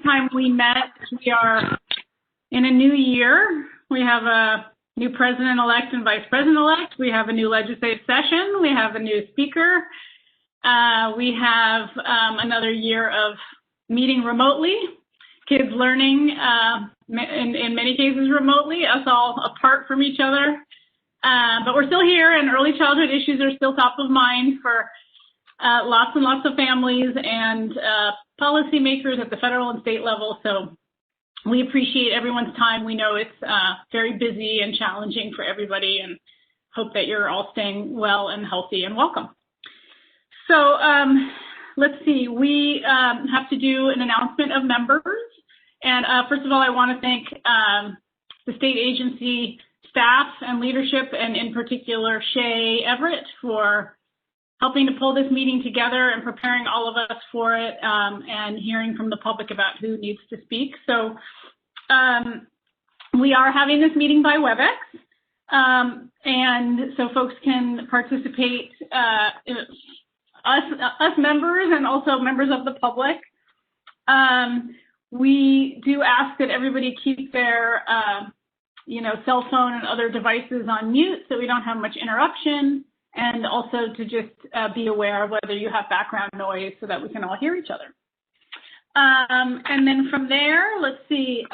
time we met. We are in a new year. We have a new president-elect and vice president-elect. We have a new legislative session. We have a new speaker. We have another year of meeting remotely, kids learning in many cases remotely, us all apart from each other. But we're still here, and early childhood issues are still top of mind for lots and lots of families and policymakers at the federal and state level. So we appreciate everyone's time. We know it's very busy and challenging for everybody, and hope that you're all staying well and healthy and welcome. So let's see, we have to do an announcement of members. And first of all, I want to thank the state agency staff and leadership, and in particular Shay Everett, for helping to pull this meeting together and preparing all of us for it, and hearing from the public about who needs to speak. So we are having this meeting by WebEx, and so folks can participate, us members and also members of the public. We do ask that everybody keep their cell phone and other devices on mute so we don't have much interruption, and also to just be aware of whether you have background noise so that we can all hear each other. And then from there, let's see,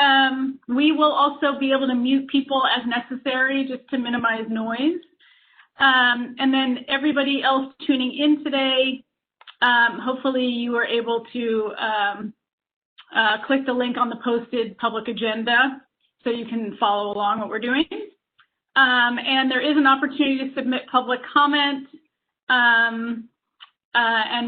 we will also be able to mute people as necessary just to minimize noise. And then everybody else tuning in today, hopefully you were able to click the link on the posted public agenda so you can follow along what we're doing. And there is an opportunity to submit public comment, and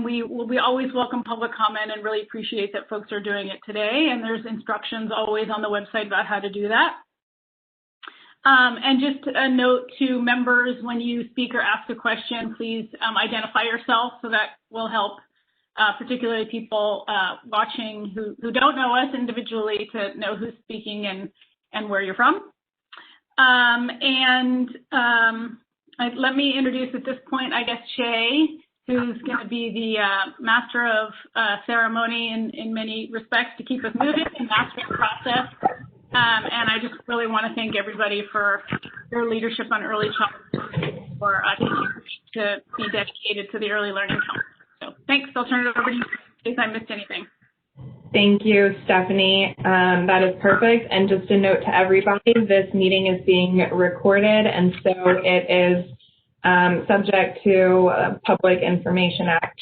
we always welcome public comment and really appreciate that folks are doing it today. And there's instructions always on the website about how to do that. And just a note to members, when you speak or ask a question, please identify yourself, so that will help, particularly people watching who don't know us individually, to know who's speaking and where you're from. Let me introduce at this point, I guess, Shay, who's going to be the master of ceremony in many respects to keep us moving and master the process. And I just really want to thank everybody for their leadership on early childhood, for continuing to be dedicated to the Early Learning Council. So thanks. I'll turn it over to you in case I missed anything. Thank you, Stephanie. That is perfect. And just a note to everybody, this meeting is being recorded, and so it is subject to Public Information Act.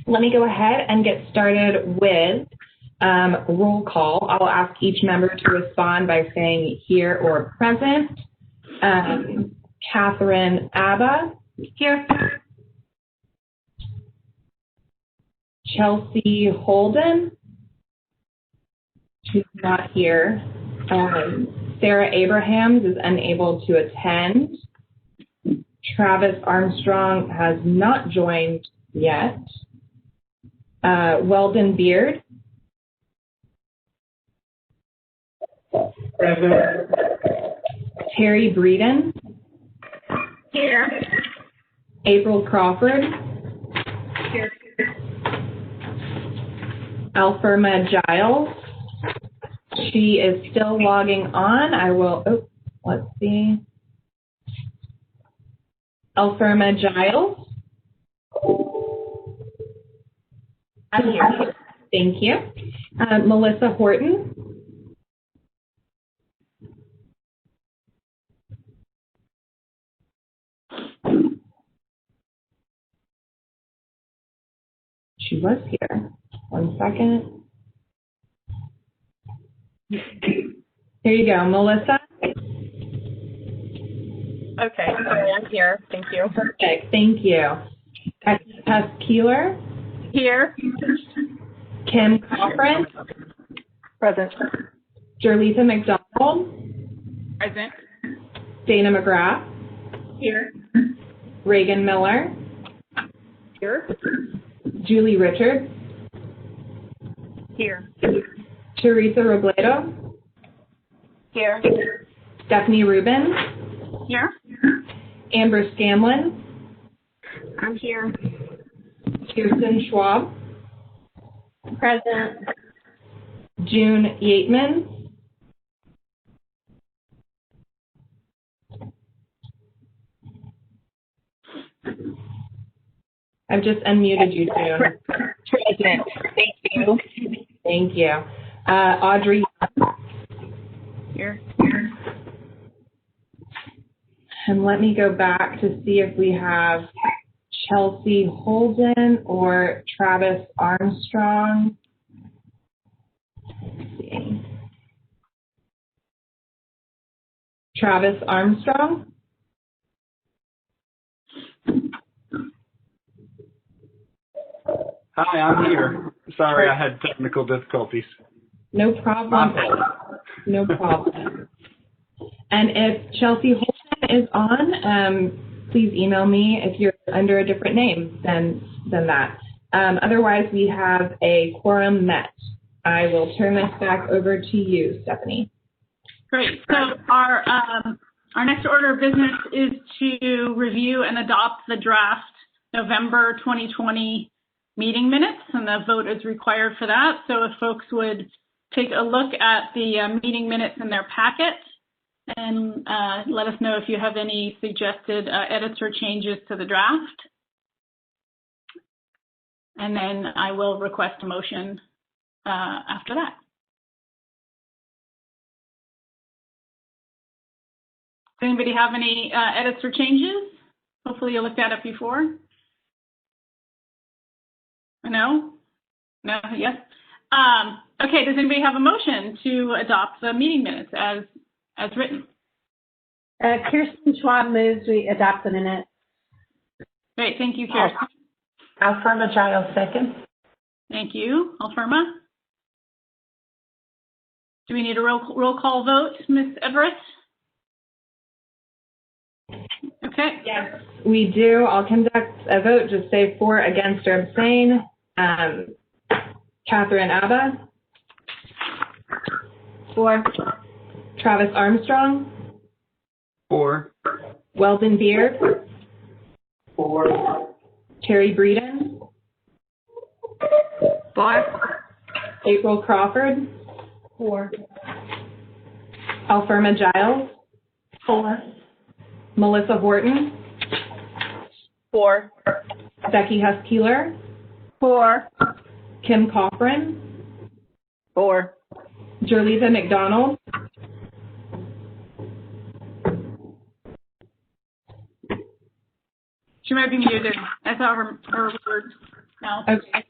Let me go ahead and get started with roll call. I'll ask each member to respond by saying here or present. Catherine Abba. Here. Chelsea Holden. She's not here. Sarah Abrahams is unable to attend. Travis Armstrong has not joined yet. Weldon Beard. Present. Terry Breeden. Here. April Crawford. Here. Alferma Giles. She is still logging on. Let's see. Alferma Giles. I'm here. Thank you. Melissa Horton. She was here. 1 second. Here you go, Melissa. Okay, sorry, I'm here. Thank you. Perfect, thank you. Tess Keeler. Here. Kim Cochran. Present. Jerlitha McDonald. Present. Dana McGrath. Here. Reagan Miller. Here. Julie Richards. Here. Teresa Robledo. Here. Stephanie Rubin. Here. Amber Scanlon. I'm here. Kirsten Schwab. Present. June Yateman. I've just unmuted you, June. Present. Thank you. Thank you. Audrey. Here. And let me go back to see if we have Chelsea Holden or Travis Armstrong. Let's see. Travis Armstrong. Hi, I'm here. Sorry, I had technical difficulties. No problem. No problem. And if Chelsea Holden is on, please email me if you're under a different name than that. Otherwise, we have a quorum met. I will turn this back over to you, Stephanie. Great. So our next order of business is to review and adopt the draft November 2020 meeting minutes, and the vote is required for that. So if folks would take a look at the meeting minutes in their packet and let us know if you have any suggested edits or changes to the draft. And then I will request a motion after that. Does anybody have any edits or changes? Hopefully you looked at it before. No? No? Yes? Okay, does anybody have a motion to adopt the meeting minutes as written? Kirsten Schwab moves we adopt the minutes. Great, thank you, Kirsten. Alfirma Giles second. Thank you. Alfirma? Do we need a roll call vote, Ms. Everett? Okay. Yes, we do. I'll conduct a vote. Just say for, against, or abstain. Catherine Abba. For. Travis Armstrong. For. Weldon Beard. For. Terry Breeden. For. April Crawford. For. Alfirma Giles. For. Melissa Horton. For. Becky Huss-Keeler. For. Kim Cochran. For. Jerlitha McDonald. She might be muted. I saw her words now. Okay.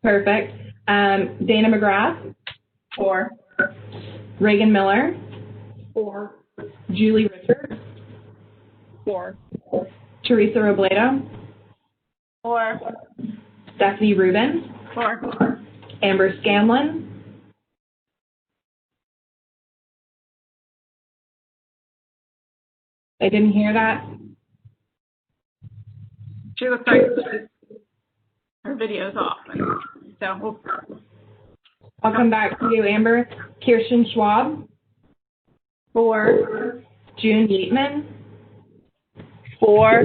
Perfect. Dana McGrath. For. Reagan Miller. For. Julie Richards. For. Teresa Robledo. For. Stephanie Rubin. For. Amber Scanlon. I didn't hear that. She looks like her video's off. So I'll come back to you, Amber. Kirsten Schwab. For. June Yeatman. For.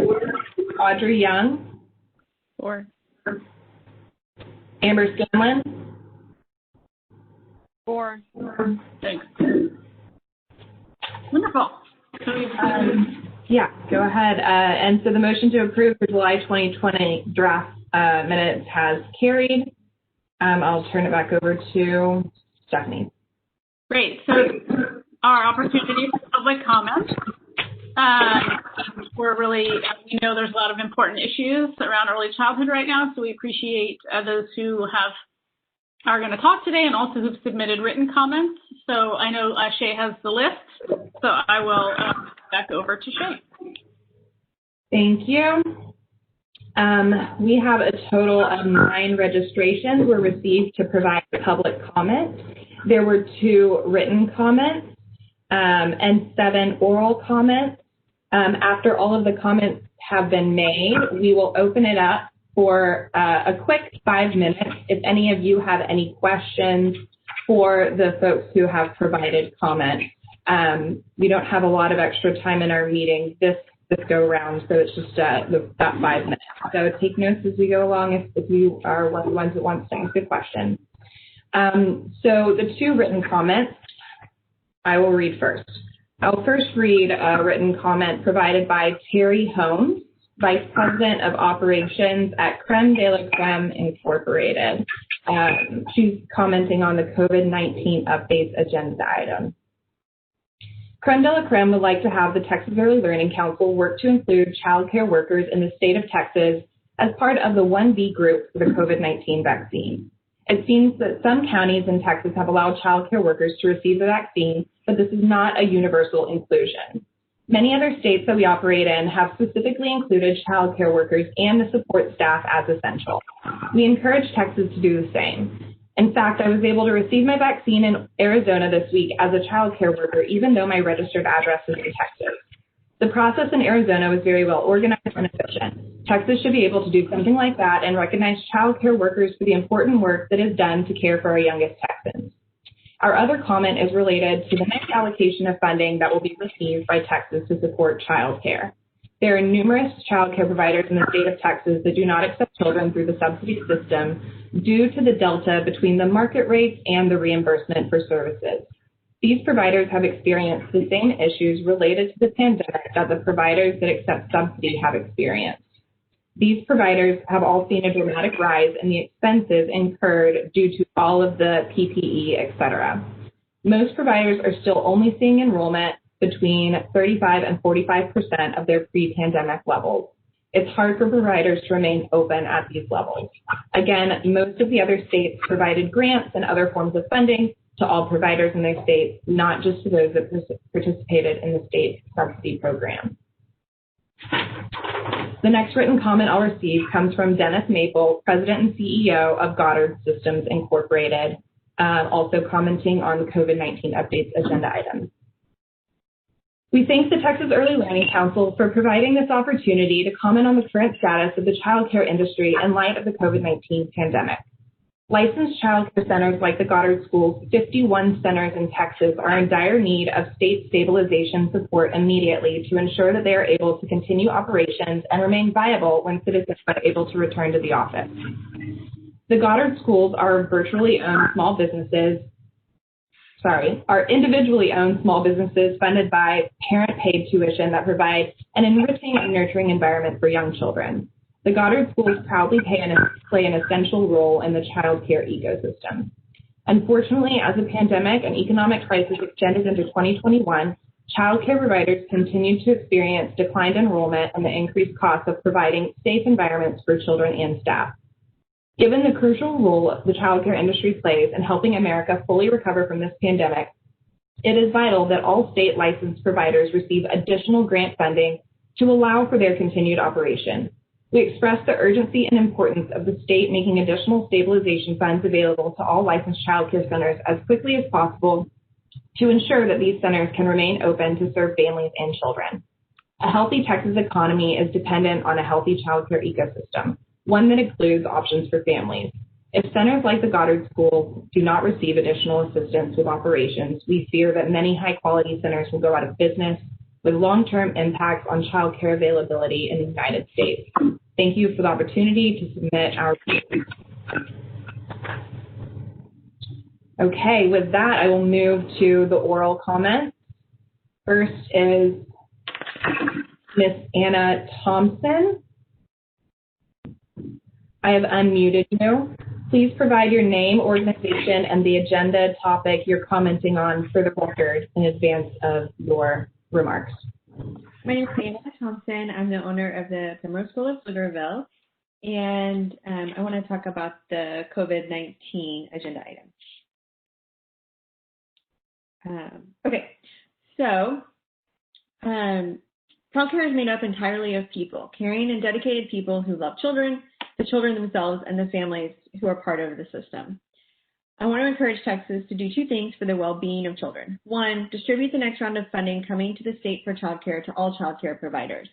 Audrey Young. for. Amber Scanlon. For. Thanks. Wonderful. So Yeah, go ahead. And so the motion to approve the July 2020 draft minutes has carried. I'll turn it back over to Stephanie. great. So our opportunity for public comment. We're really, we know there's a lot of important issues around early childhood right now, so we appreciate those who are going to talk today and also who've submitted written comments. So I know Shay has the list, so I will back over to Shay. Thank you. We have a total of 9 registrations were received to provide public comment. There were 2 written comments and 7 oral comments. After all of the comments have been made, we will open it up for a quick 5 minutes. If any of you have any questions for the folks who have provided comment. We don't have a lot of extra time in our meeting this go around, so it's just that 5 minutes. So take notes as we go along if you are one of the ones that wants to ask a question. So the two written comments, I will read first. I'll first read a written comment provided by Terry Holmes, Vice President of Operations at Creme de la Creme Incorporated. She's commenting on the COVID-19 updates agenda item. Creme de la Creme would like to have the Texas Early Learning Council work to include child care workers in the state of Texas as part of the 1B group for the COVID-19 vaccine. It seems that some counties in Texas have allowed child care workers to receive the vaccine, but this is not a universal inclusion. Many other states that we operate in have specifically included child care workers and the support staff as essential. We encourage Texas to do the same. In fact, I was able to receive my vaccine in Arizona this week as a child care worker, even though my registered address is in Texas. The process in Arizona was very well organized and efficient. Texas should be able to do something like that and recognize child care workers for the important work that is done to care for our youngest Texans. Our other comment is related to the next allocation of funding that will be received by Texas to support child care. There are numerous child care providers in the state of Texas that do not accept children through the subsidy system due to the delta between the market rates and the reimbursement for services. These providers have experienced the same issues related to the pandemic that the providers that accept subsidy have experienced. These providers have all seen a dramatic rise in the expenses incurred due to all of the PPE, et cetera. Most providers are still only seeing enrollment between 35 and 45% of their pre-pandemic levels. It's hard for providers to remain open at these levels. Again, most of the other states provided grants and other forms of funding to all providers in their states, not just to those that participated in the state subsidy program. The next written comment I'll receive comes from Dennis Maple, President and CEO of Goddard Systems Incorporated, also commenting on the COVID-19 updates agenda items. We thank the Texas Early Learning Council for providing this opportunity to comment on the current status of the child care industry in light of the COVID-19 pandemic. Licensed child care centers like the Goddard School's 51 centers in Texas are in dire need of state stabilization support immediately to ensure that they are able to continue operations and remain viable when citizens are able to return to the office. The Goddard Schools are individually owned small businesses funded by parent-paid tuition that provide an enriching and nurturing environment for young children. The Goddard Schools proudly play an essential role in the child care ecosystem. Unfortunately, as the pandemic and economic crisis extended into 2021, child care providers continue to experience declined enrollment and the increased costs of providing safe environments for children and staff. Given the crucial role the child care industry plays in helping America fully recover from this pandemic, it is vital that all state licensed providers receive additional grant funding to allow for their continued operation. We express the urgency and importance of the state making additional stabilization funds available to all licensed child care centers as quickly as possible to ensure that these centers can remain open to serve families and children. A healthy Texas economy is dependent on a healthy child care ecosystem, one that includes options for families. If centers like the Goddard School do not receive additional assistance with operations, we fear that many high-quality centers will go out of business with long-term impacts on child care availability in the United States. Thank you for the opportunity to submit our. Okay, with that, I will move to the oral comments. First is Miss Anna Thompson. I have unmuted you. Please provide your name, organization, and the agenda topic you're commenting on for the record in advance of your remarks. My name is Anna Thompson. I'm the owner of the Primrose School of Pflugerville, and I want to talk about the COVID-19 agenda item. Childcare is made up entirely of people, caring and dedicated people who love children, the children themselves, and the families who are part of the system. I want to encourage Texas to do two things for the well-being of children. One, distribute the next round of funding coming to the state for childcare to all childcare providers.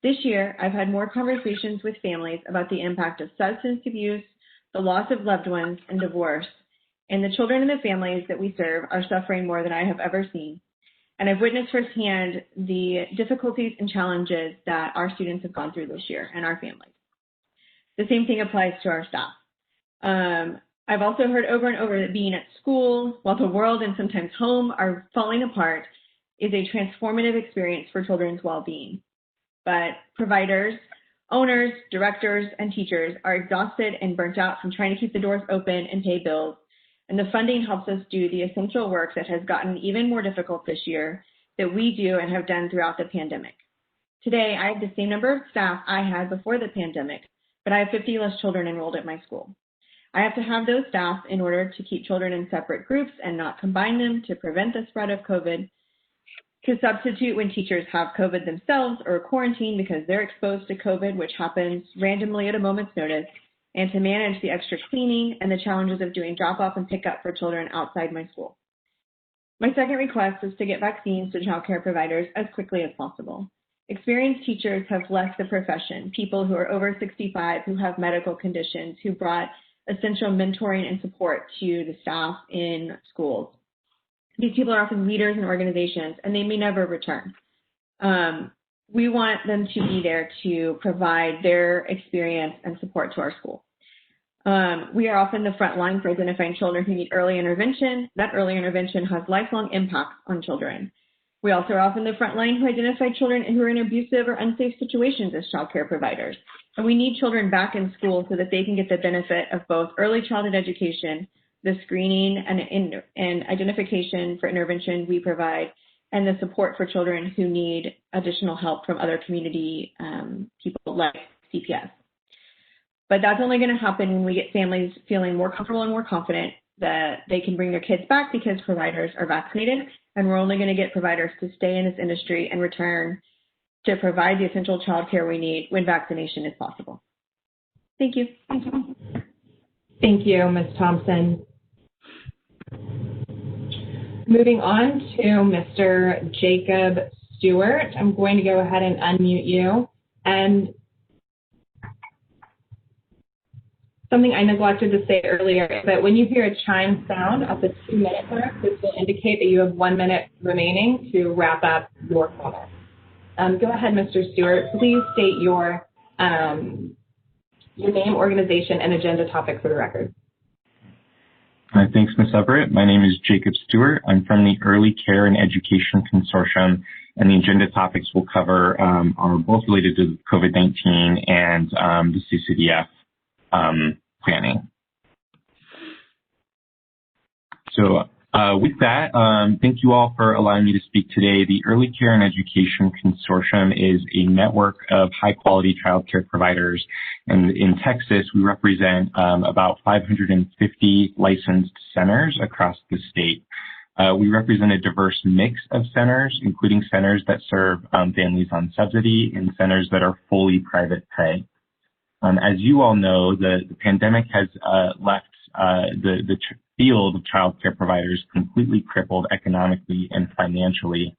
This year, I've had more conversations with families about the impact of substance abuse, the loss of loved ones, and divorce, and the children and the families that we serve are suffering more than I have ever seen. And I've witnessed firsthand the difficulties and challenges that our students have gone through this year and our families. The same thing applies to our staff. I've also heard over and over that being at school, while the world and sometimes home are falling apart, is a transformative experience for children's well-being. But providers, owners, directors, and teachers are exhausted and burnt out from trying to keep the doors open and pay bills, and the funding helps us do the essential work that has gotten even more difficult this year that we do and have done throughout the pandemic. Today, I have the same number of staff I had before the pandemic, but I have 50 less children enrolled at my school. I have to have those staff in order to keep children in separate groups and not combine them to prevent the spread of COVID, to substitute when teachers have COVID themselves or quarantine because they're exposed to COVID, which happens randomly at a moment's notice, and to manage the extra cleaning and the challenges of doing drop-off and pick-up for children outside my school. My second request is to get vaccines to child care providers as quickly as possible. Experienced teachers have left the profession, people who are over 65, who have medical conditions, who brought essential mentoring and support to the staff in schools. These people are often leaders in organizations, and they may never return. We want them to be there to provide their experience and support to our school. We are often the front line for identifying children who need early intervention. That early intervention has lifelong impacts on children. We also are often the front line who identify children who are in abusive or unsafe situations as child care providers. And we need children back in school so that they can get the benefit of both early childhood education, the screening and identification for intervention we provide, and the support for children who need additional help from other community people like CPS. But that's only going to happen when we get families feeling more comfortable and more confident that they can bring their kids back because providers are vaccinated, and we're only going to get providers to stay in this industry and return to provide the essential child care we need when vaccination is possible. Thank you. Thank you, Ms. Thompson. Moving on to Mr. Jacob Stewart. I'm going to go ahead and unmute you. And something I neglected to say earlier is that when you hear a chime sound at the 2-minute mark, this will indicate that you have 1 minute remaining to wrap up your comment. Go ahead, Mr. Stewart. Please state your name, organization, and agenda topic for the record. Thanks, Ms. Everett. My name is Jacob Stewart. I'm from the Early Care and Education Consortium, and the agenda topics we'll cover are both related to COVID-19 and the CCDF planning. So with that, thank you all for allowing me to speak today. The Early Care and Education Consortium is a network of high-quality child care providers. And in Texas, we represent about 550 licensed centers across the state. We represent a diverse mix of centers, including centers that serve families on subsidy and centers that are fully private pay. As you all know, the pandemic has left the field of child care providers completely crippled economically and financially.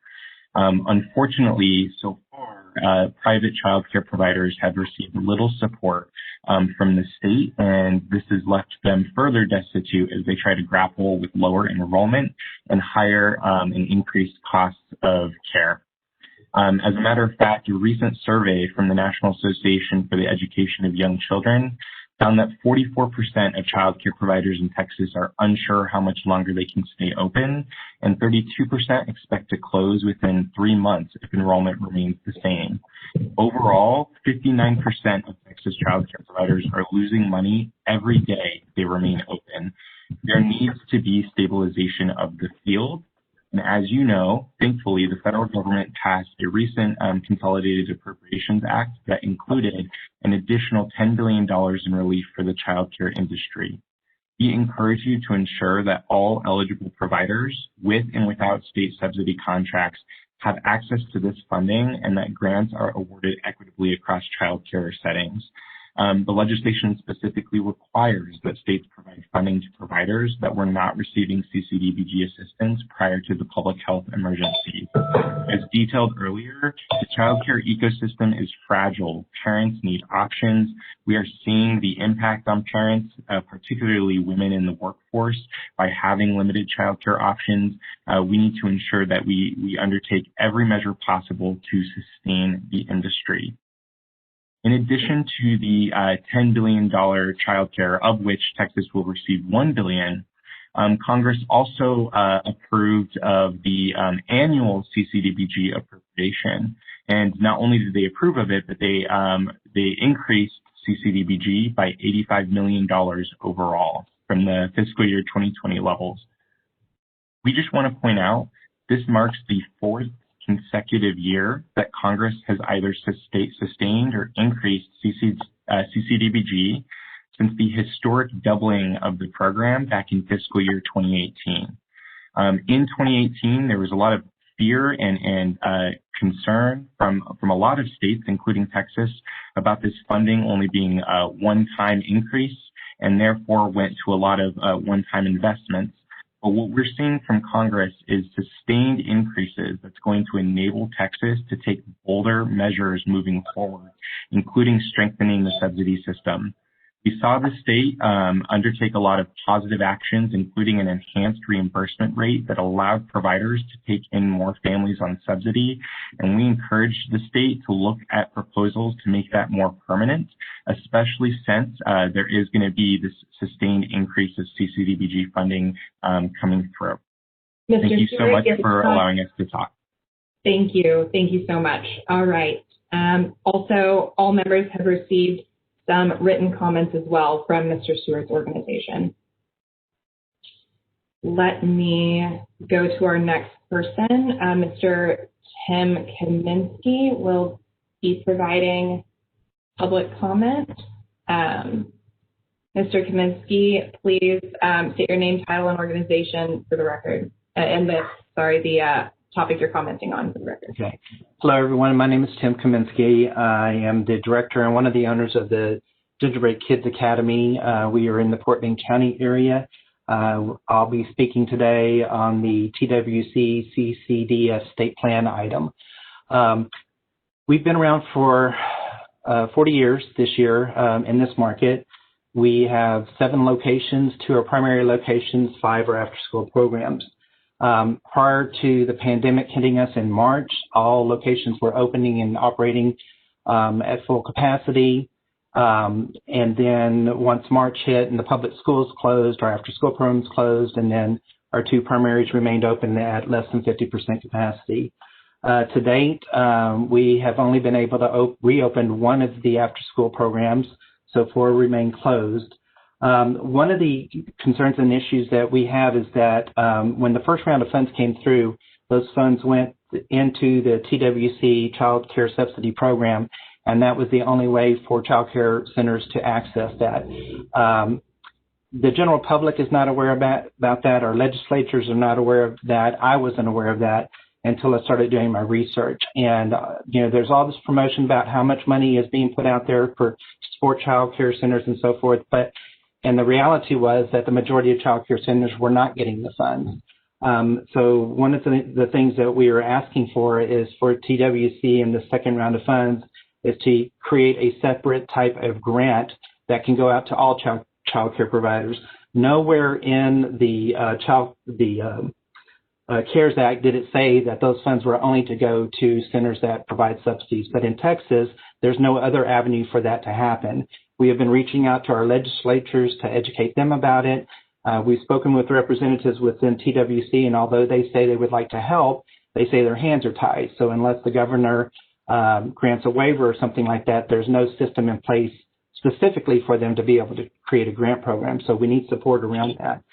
Unfortunately, so far, private child care providers have received little support from the state, and this has left them further destitute as they try to grapple with lower enrollment and higher and increased costs of care. As a matter of fact, a recent survey from the National Association for the Education of Young Children found that 44% of child care providers in Texas are unsure how much longer they can stay open, and 32% expect to close within 3 months if enrollment remains the same. Overall, 59% of Texas child care providers are losing money every day they remain open. There needs to be stabilization of the field. And as you know, thankfully, the federal government passed a recent Consolidated Appropriations Act that included an additional $10 billion in relief for the child care industry. We encourage you to ensure that all eligible providers with and without state subsidy contracts have access to this funding and that grants are awarded equitably across child care settings. The legislation specifically requires that states provide funding to providers that were not receiving Ccdbg assistance prior to the public health emergency. As detailed earlier, the child care ecosystem is fragile. Parents need options. We are seeing the impact on parents, particularly women in the workforce, by having limited child care options. We need to ensure that we undertake every measure possible to sustain the industry. In addition to the $10 billion child care, of which Texas will receive $1 billion, Congress also approved of the annual Ccdbg appropriation. And not only did they approve of it, but they increased Ccdbg by $85 million overall from the fiscal year 2020 levels. We just want to point out this marks the fourth consecutive year that Congress has either sustained or increased Ccdbg since the historic doubling of the program back in fiscal year 2018. In 2018, there was a lot of fear and concern from a lot of states, including Texas, about this funding only being a one-time increase and therefore went to a lot of one-time investments. But what we're seeing from Congress is sustained increases that's going to enable Texas to take bolder measures moving forward, including strengthening the subsidy system. We saw the state undertake a lot of positive actions, including an enhanced reimbursement rate that allowed providers to take in more families on subsidy. And we encouraged the state to look at proposals to make that more permanent, especially since there is going to be this sustained increase of Ccdbg funding coming through. Mr. Thank you so Stewart, much for allowing us to talk. Thank you. Thank you so much. All right. Also, all members have received some written comments as well from Mr. Stewart's organization. Let me go to our next person. Mr. Tim Kaminsky will be providing public comment. Mr. Kaminsky, please state your name, title, and organization for the record, and the topic you're commenting on for the record. Okay. Hello, everyone. My name is Tim Kaminsky. I am the director and one of the owners of the Gingerbread Kids Academy. We are in the Fort Bend County area. I'll be speaking today on the TWC CCDF state plan item. We've been around for 40 years this year in this market. We have 7 locations, 2 are primary locations, 5 are after-school programs. Prior to the pandemic hitting us in March, all locations were opening and operating at full capacity. And then once March hit and the public schools closed, our after-school programs closed, and then our 2 primaries remained open at less than 50% capacity. To date, we have only been able to reopen 1 of the after-school programs, so 4 remain closed. One of the concerns and issues that we have is that when the first round of funds came through, those funds went into the TWC Child Care Subsidy Program, and that was the only way for child care centers to access that. The general public is not aware about that. Our legislatures are not aware of that. I wasn't aware of that until I started doing my research. And, there's all this promotion about how much money is being put out there for support child care centers and so forth. And the reality was that the majority of child care centers were not getting the funds. So one of the things that we are asking for is for TWC in the second round of funds is to create a separate type of grant that can go out to all child care providers. Nowhere in the CARES Act did it say that those funds were only to go to centers that provide subsidies. But in Texas, there's no other avenue for that to happen. We have been reaching out to our legislatures to educate them about it. We've spoken with representatives within TWC, and although they say they would like to help, they say their hands are tied. So unless the governor grants a waiver or something like that, there's no system in place specifically for them to be able to create a grant program. So we need support around that.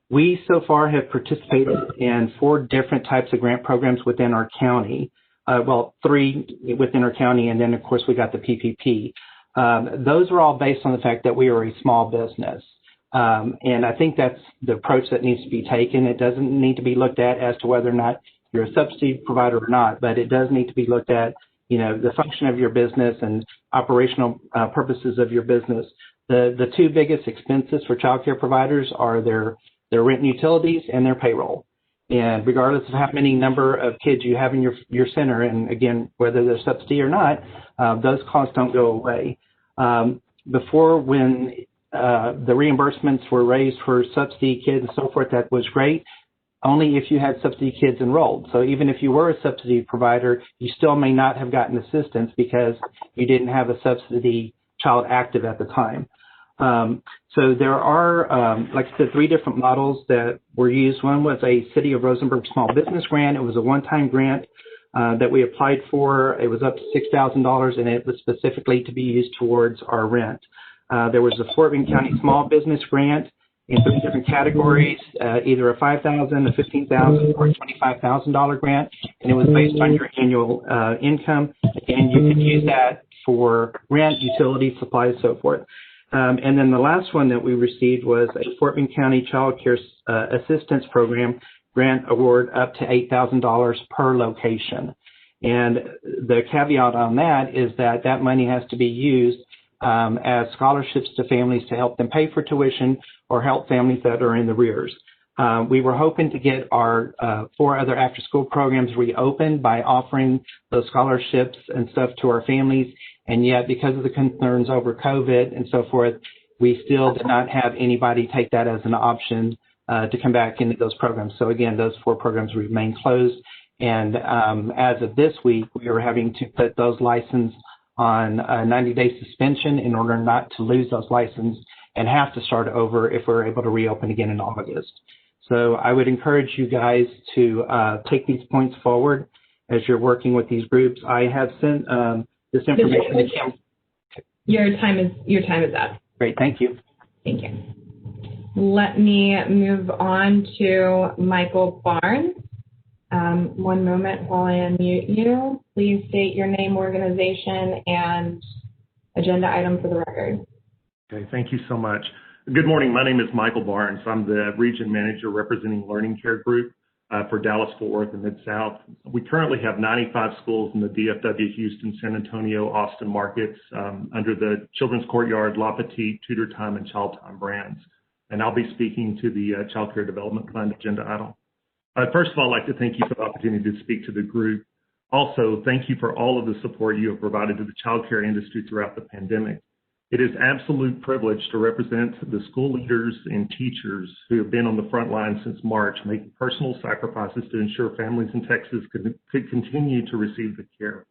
We so far have participated in 4 different types of grant programs within our county. 3 within our county, and then of course we got the PPP. Those are all based on the fact that we are a small business. And I think that's the approach that needs to be taken. It doesn't need to be looked at as to whether or not you're a subsidy provider or not, but it does need to be looked at, the function of your business and operational purposes of your business. The 2 biggest expenses for child care providers are their rent and utilities and their payroll. And regardless of how many number of kids you have in your center, and again, whether they're subsidy or not, those costs don't go away. Before, when the reimbursements were raised for subsidy kids and so forth, that was great. only if you had subsidy kids enrolled. So even if you were a subsidy provider, you still may not have gotten assistance because you didn't have a subsidy child active at the time. So there are, like I said, 3 different models that were used. One was a City of Rosenberg small business grant. It was a one-time grant that we applied for. It was up to $6,000, and it was specifically to be used towards our rent. There was a Fort Bend County small business grant in 3 different categories, either a $5,000, a $15,000, or a $25,000 grant, and it was based on your annual income, and you could use that for rent, utilities, supplies, so forth. And then the last one that we received was a Fort Bend County Child Care Assistance Program grant award up to $8,000 per location. And the caveat on that is that that money has to be used as scholarships to families to help them pay for tuition or help families that are in the arrears. We were hoping to get our 4 other after-school programs reopened by offering those scholarships and stuff to our families, and yet because of the concerns over COVID and so forth, we still did not have anybody take that as an option to come back into those programs. So again, those 4 programs remain closed, and as of this week, we are having to put those licenses on a 90-day suspension in order not to lose those licenses and have to start over if we're able to reopen again in August. So I would encourage you guys to take these points forward as you're working with these groups. I have sent this information to Kim. Your time is up. Great, thank you. Thank you. Let me move on to Michael Barnes. One moment while I unmute you. Please state your name, organization, and agenda item for the record. Okay, thank you so much. Good morning. My name is Michael Barnes. I'm the region manager representing Learning Care Group for Dallas-Fort Worth and Mid-South. We currently have 95 schools in the DFW, Houston, San Antonio, Austin markets under the Children's Courtyard, La Petite, Tutor Time, and Child Time brands. And I'll be speaking to the Child Care Development Fund agenda item. First of all, I'd like to thank you for the opportunity to speak to the group. Also, thank you for all of the support you have provided to the child care industry throughout the pandemic. It is an absolute privilege to represent the school leaders and teachers who have been on the front line since March, making personal sacrifices to ensure families in Texas could continue to receive the care.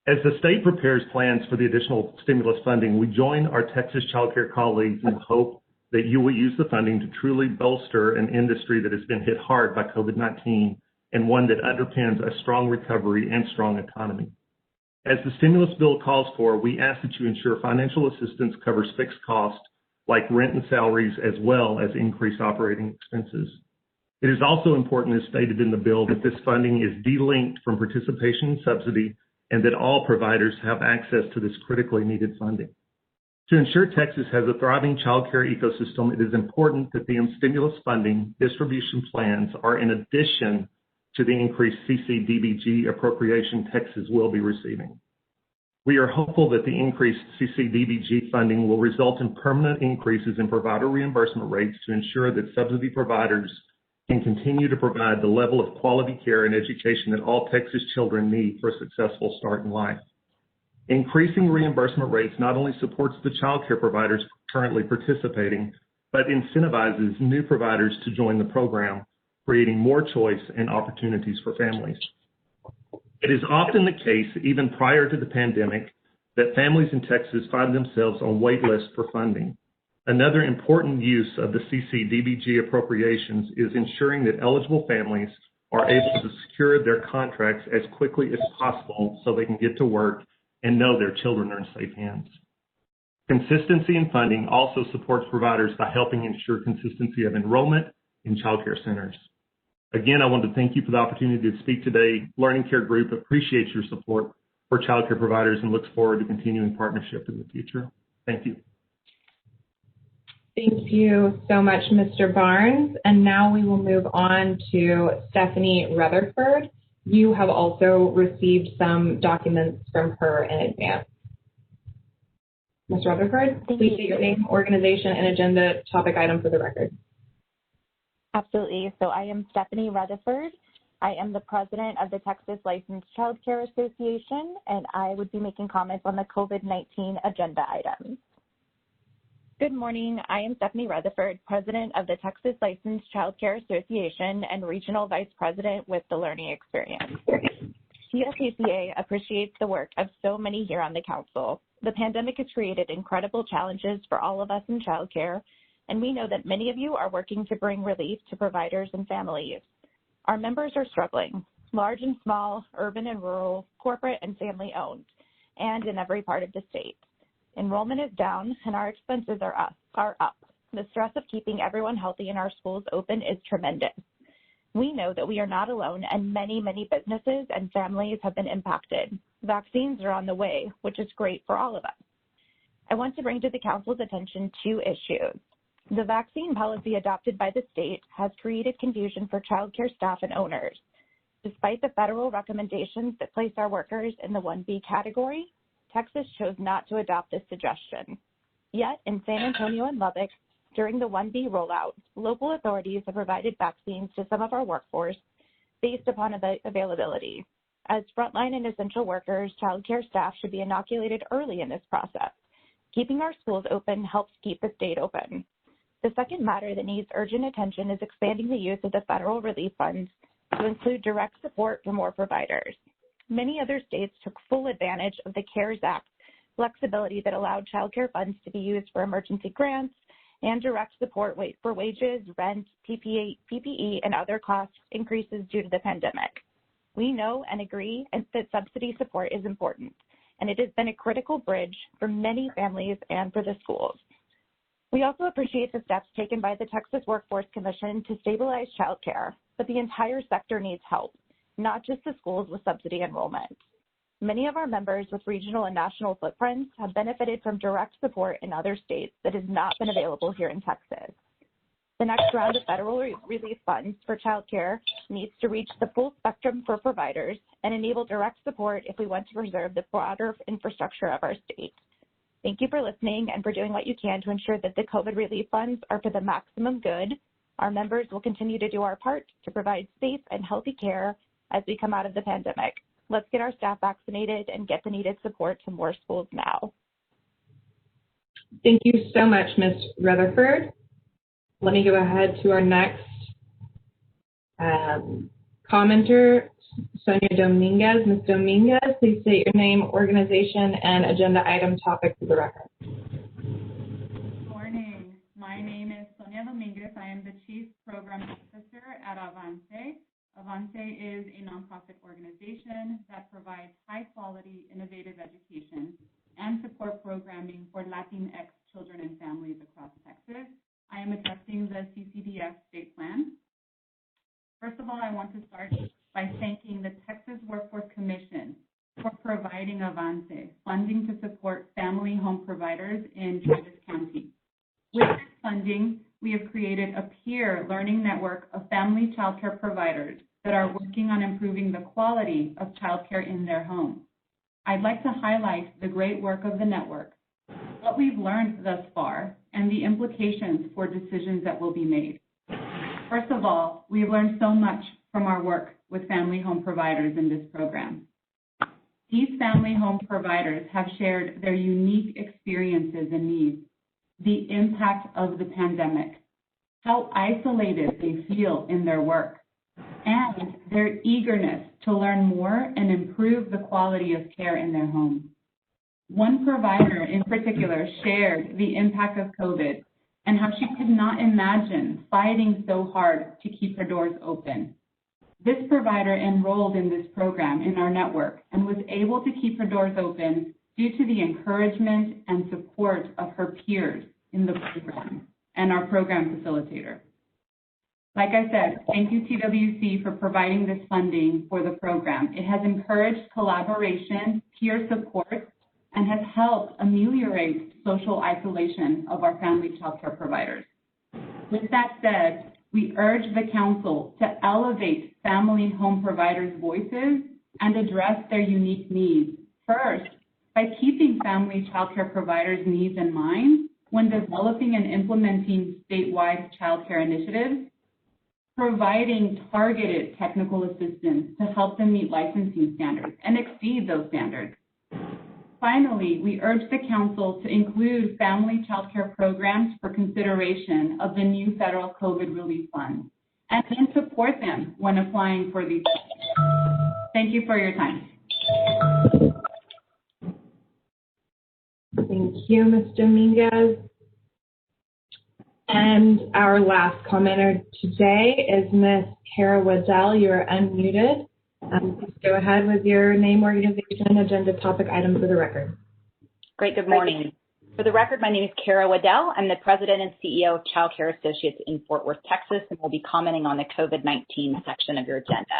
As the state prepares plans for the additional stimulus funding, we join our Texas child care colleagues in hope that you will use the funding to truly bolster an industry that has been hit hard by COVID-19 and one that underpins a strong recovery and strong economy. As the stimulus bill calls for, we ask that you ensure financial assistance covers fixed costs like rent and salaries, as well as increased operating expenses. It is also important, as stated in the bill, that this funding is delinked from participation in subsidy and that all providers have access to this critically needed funding. To ensure Texas has a thriving child care ecosystem, it is important that the stimulus funding distribution plans are in addition to the increased Ccdbg appropriation Texas will be receiving. We are hopeful that the increased Ccdbg funding will result in permanent increases in provider reimbursement rates to ensure that subsidy providers can continue to provide the level of quality care and education that all Texas children need for a successful start in life. Increasing reimbursement rates not only supports the child care providers currently participating, but incentivizes new providers to join the program, creating more choice and opportunities for families. It is often the case, even prior to the pandemic, that families in Texas find themselves on wait lists for funding. Another important use of the Ccdbg appropriations is ensuring that eligible families are able to secure their contracts as quickly as possible so they can get to work and know their children are in safe hands. Consistency in funding also supports providers by helping ensure consistency of enrollment in child care centers. Again, I want to thank you for the opportunity to speak today. Learning Care Group appreciates your support for child care providers and looks forward to continuing partnership in the future. Thank you. Thank you so much, Mr. Barnes. And now we will move on to Stephanie Rutherford. You have also received some documents from her in advance. Ms. Rutherford, please state your name, organization, and agenda topic item for the record. Absolutely. So I am Stephanie Rutherford. I am the president of the Texas Licensed Child Care Association, and I would be making comments on the COVID-19 agenda items. Good morning. I am Stephanie Rutherford, President of the Texas Licensed Child Care Association and Regional Vice President with the Learning Experience. TLCCA appreciates the work of so many here on the Council. The pandemic has created incredible challenges for all of us in childcare, and we know that many of you are working to bring relief to providers and families. Our members are struggling, large and small, urban and rural, corporate and family-owned, and in every part of the state. Enrollment is down and our expenses are up. The stress of keeping everyone healthy in our schools open is tremendous. We know that we are not alone and many, many businesses and families have been impacted. Vaccines are on the way, which is great for all of us. I want to bring to the Council's attention 2 issues. The vaccine policy adopted by the state has created confusion for child care staff and owners. Despite the federal recommendations that place our workers in the 1B category, Texas chose not to adopt this suggestion. Yet, in San Antonio and Lubbock, during the 1B rollout, local authorities have provided vaccines to some of our workforce based upon availability. As frontline and essential workers, child care staff should be inoculated early in this process. Keeping our schools open helps keep the state open. The second matter that needs urgent attention is expanding the use of the federal relief funds to include direct support for more providers. Many other states took full advantage of the CARES Act flexibility that allowed child care funds to be used for emergency grants and direct support for wages, rent, PPE, and other cost increases due to the pandemic. We know and agree that subsidy support is important, and it has been a critical bridge for many families and for the schools. We also appreciate the steps taken by the Texas Workforce Commission to stabilize child care, but the entire sector needs help, not just the schools with subsidy enrollment. Many of our members with regional and national footprints have benefited from direct support in other states that has not been available here in Texas. The next round of federal relief funds for child care needs to reach the full spectrum for providers and enable direct support if we want to preserve the broader infrastructure of our state. Thank you for listening and for doing what you can to ensure that the COVID relief funds are for the maximum good. Our members will continue to do our part to provide safe and healthy care as we come out of the pandemic. Let's get our staff vaccinated and get the needed support to more schools now. Thank you so much, Ms. Rutherford. Let me go ahead to our next commenter, Sonia Dominguez. Ms. Dominguez, please state your name, organization, and agenda item topic for the record. Good morning. My name is Sonia Dominguez. I am the Chief Program Officer at Avance. Avance is a nonprofit organization that provides high-quality, innovative education and support programming for Latinx children and families across Texas. I am addressing the Ccdbg state plan. First of all, I want to start by thanking the Texas Workforce Commission for providing Avance funding to support family home providers in Travis County. With this funding, we have created a peer learning network of family child care providers that are working on improving the quality of child care in their home. I'd like to highlight the great work of the network, what we've learned thus far, and the implications for decisions that will be made. First of all, we've learned so much from our work with family home providers in this program. These family home providers have shared their unique experiences and needs, the impact of the pandemic, how isolated they feel in their work, and their eagerness to learn more and improve the quality of care in their home. One provider in particular shared the impact of COVID and how she could not imagine fighting so hard to keep her doors open. This provider enrolled in this program in our network and was able to keep her doors open due to the encouragement and support of her peers in the program and our program facilitator. Like I said, thank you TWC for providing this funding for the program. It has encouraged collaboration, peer support, and has helped ameliorate social isolation of our family child care providers. With that said, we urge the Council to elevate family home providers' voices and address their unique needs. First, by keeping family child care providers' needs in mind when developing and implementing statewide child care initiatives, providing targeted technical assistance to help them meet licensing standards and exceed those standards, finally, we urge the Council to include family child care programs for consideration of the new federal COVID relief funds, and then support them when applying for these funds. Thank you for your time. Thank you, Ms. Dominguez. And our last commenter today is Ms. Kara Waddell. You are unmuted. Please go ahead with your name, organization, agenda, topic, item for the record. Great. Good morning. For the record, my name is Kara Waddell. I'm the President and CEO of Child Care Associates in Fort Worth, Texas, and will be commenting on the COVID-19 section of your agenda.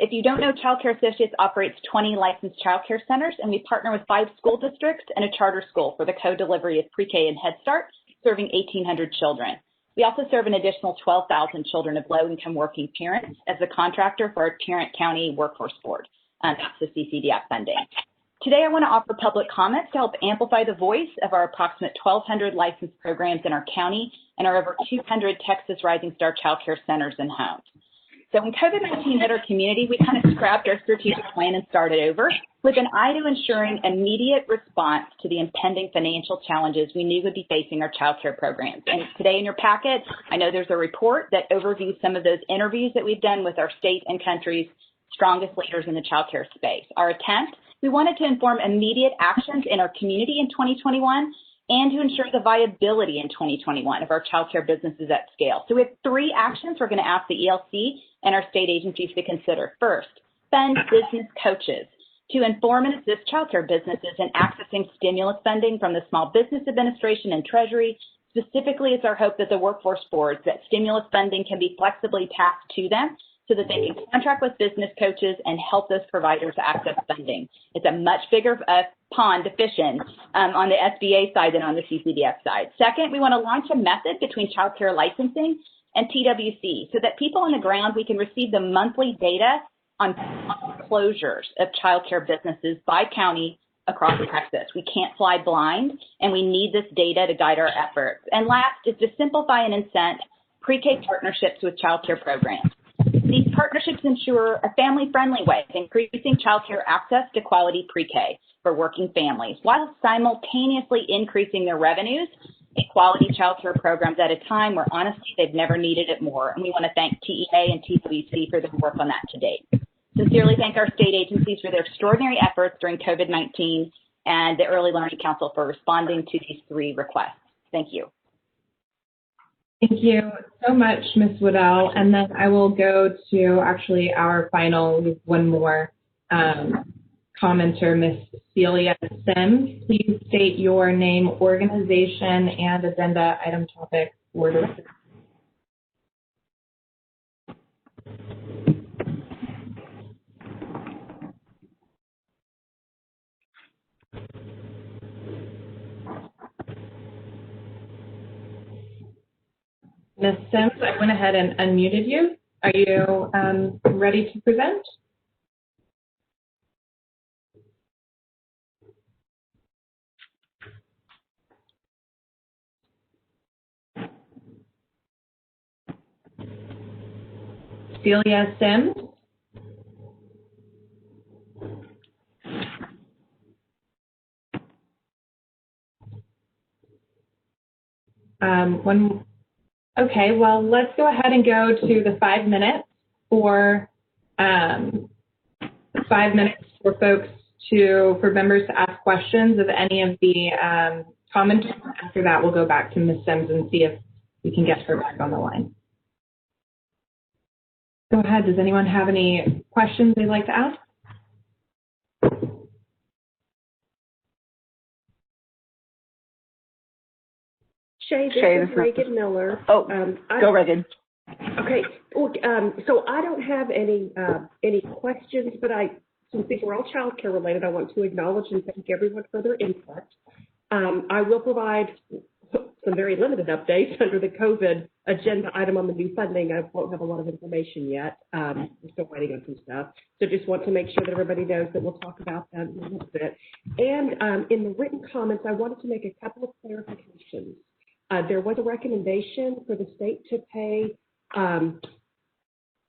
If you don't know, Child Care Associates operates 20 licensed child care centers, and we partner with 5 school districts and a charter school for the co-delivery of pre-K and Head Start, serving 1,800 children. We also serve an additional 12,000 children of low-income working parents as a contractor for our Tarrant County Workforce Board. That's the Ccdbg funding. Today, I want to offer public comments to help amplify the voice of our approximate 1,200 licensed programs in our county and our over 200 Texas Rising Star child care centers and homes. So when COVID-19 hit our community, we kind of scrapped our strategic plan and started over with an eye to ensuring immediate response to the impending financial challenges we knew would be facing our child care programs. And today in your packet, I know there's a report that overviews some of those interviews that we've done with our state and country's strongest leaders in the child care space. Our attempt, we wanted to inform immediate actions in our community in 2021 and to ensure the viability in 2021 of our child care businesses at scale. So we have 3 actions we're going to ask the ELC and our state agencies to consider. First, fund business coaches to inform and assist child care businesses in accessing stimulus funding from the Small Business Administration and Treasury. Specifically, it's our hope that the workforce boards, that stimulus funding can be flexibly passed to them so that they can contract with business coaches and help those providers access funding. It's a much bigger pond to fish in on the SBA side than on the CCDF side. Second, we want to launch a method between child care licensing and TWC so that people on the ground, we can receive the monthly data on closures of child care businesses by county across Texas. We can't fly blind, and we need this data to guide our efforts. And last is to simplify and incent pre-K partnerships with child care programs. These partnerships ensure a family-friendly way of increasing child care access to quality pre-K for working families, while simultaneously increasing their revenues in quality child care programs at a time where, honestly, they've never needed it more. And we want to thank TEA and TWC for their work on that to date. Sincerely thank our state agencies for their extraordinary efforts during COVID-19 and the Early Learning Council for responding to these 3 requests. Thank you. Thank you so much, Ms. Waddell. And then I will go to actually our final, one more commenter, Ms. Celia Sims. Please state your name, organization, and agenda item topic for the record. Ms. Sims, I went ahead and unmuted you. Are you ready to present? Celia Sims. Okay, well, let's go ahead and go to the 5 minutes for 5 minutes for folks for members to ask questions of any of the commenters. After that, we'll go back to Ms. Sims and see if we can get her back on the line. Go ahead. Does anyone have any questions they'd like to ask? Shay, this is Reagan Miller. Oh, go Reagan. Okay. So I don't have any questions, but since these are all child care related, I want to acknowledge and thank everyone for their input. I will provide some very limited updates under the COVID agenda item on the new funding. I won't have a lot of information yet. We're still waiting on some stuff. So just want to make sure that everybody knows that we'll talk about that in a little bit. And in the written comments, I wanted to make a couple of clarifications. There was a recommendation for the state to pay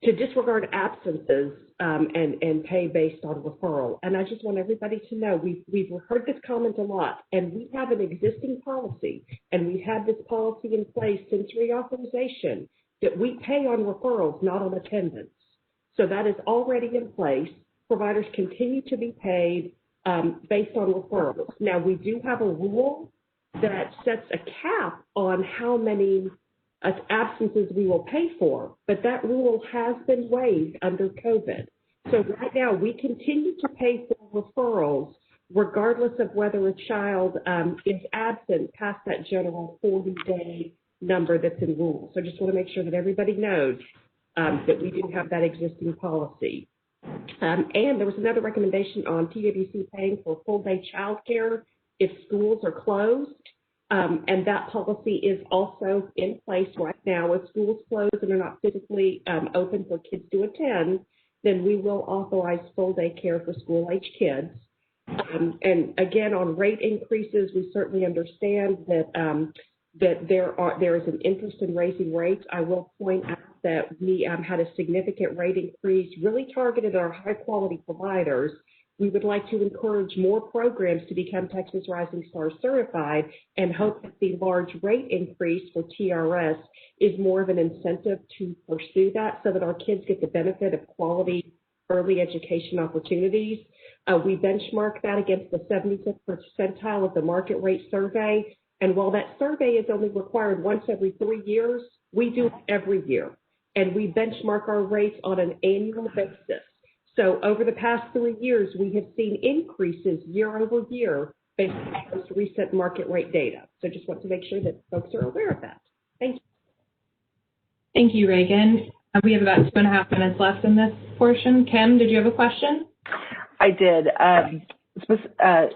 to disregard absences and pay based on referral. And I just want everybody to know we've heard this comment a lot, and we have an existing policy, and we've had this policy in place since reauthorization that we pay on referrals, not on attendance. So that is already in place. Providers continue to be paid based on referrals. Now, we do have a rule that sets a cap on how many absences we will pay for, but that rule has been waived under COVID. So right now, we continue to pay for referrals regardless of whether a child is absent past that general 40-day number that's in rule. So I just want to make sure that everybody knows that we do have that existing policy. And there was another recommendation on TWC paying for full-day childcare if schools are closed. And that policy is also in place right now. If schools close and are not physically open for kids to attend, then we will authorize full-day care for school-age kids. And again, on rate increases, we certainly understand that there is an interest in raising rates. I will point out that we had a significant rate increase really targeted at our high-quality providers. We would like to encourage more programs to become Texas Rising Star certified and hope that the large rate increase for TRS is more of an incentive to pursue that so that our kids get the benefit of quality early education opportunities. We benchmark that against the 75th percentile of the market rate survey. And while that survey is only required once every 3 years, we do it every year. And we benchmark our rates on an annual basis. So over the past 3 years, we have seen increases year over year based on the most recent market rate data. So just want to make sure that folks are aware of that. Thank you. Thank you, Reagan. We have about 2.5 minutes left in this portion. Kim, did you have a question? I did.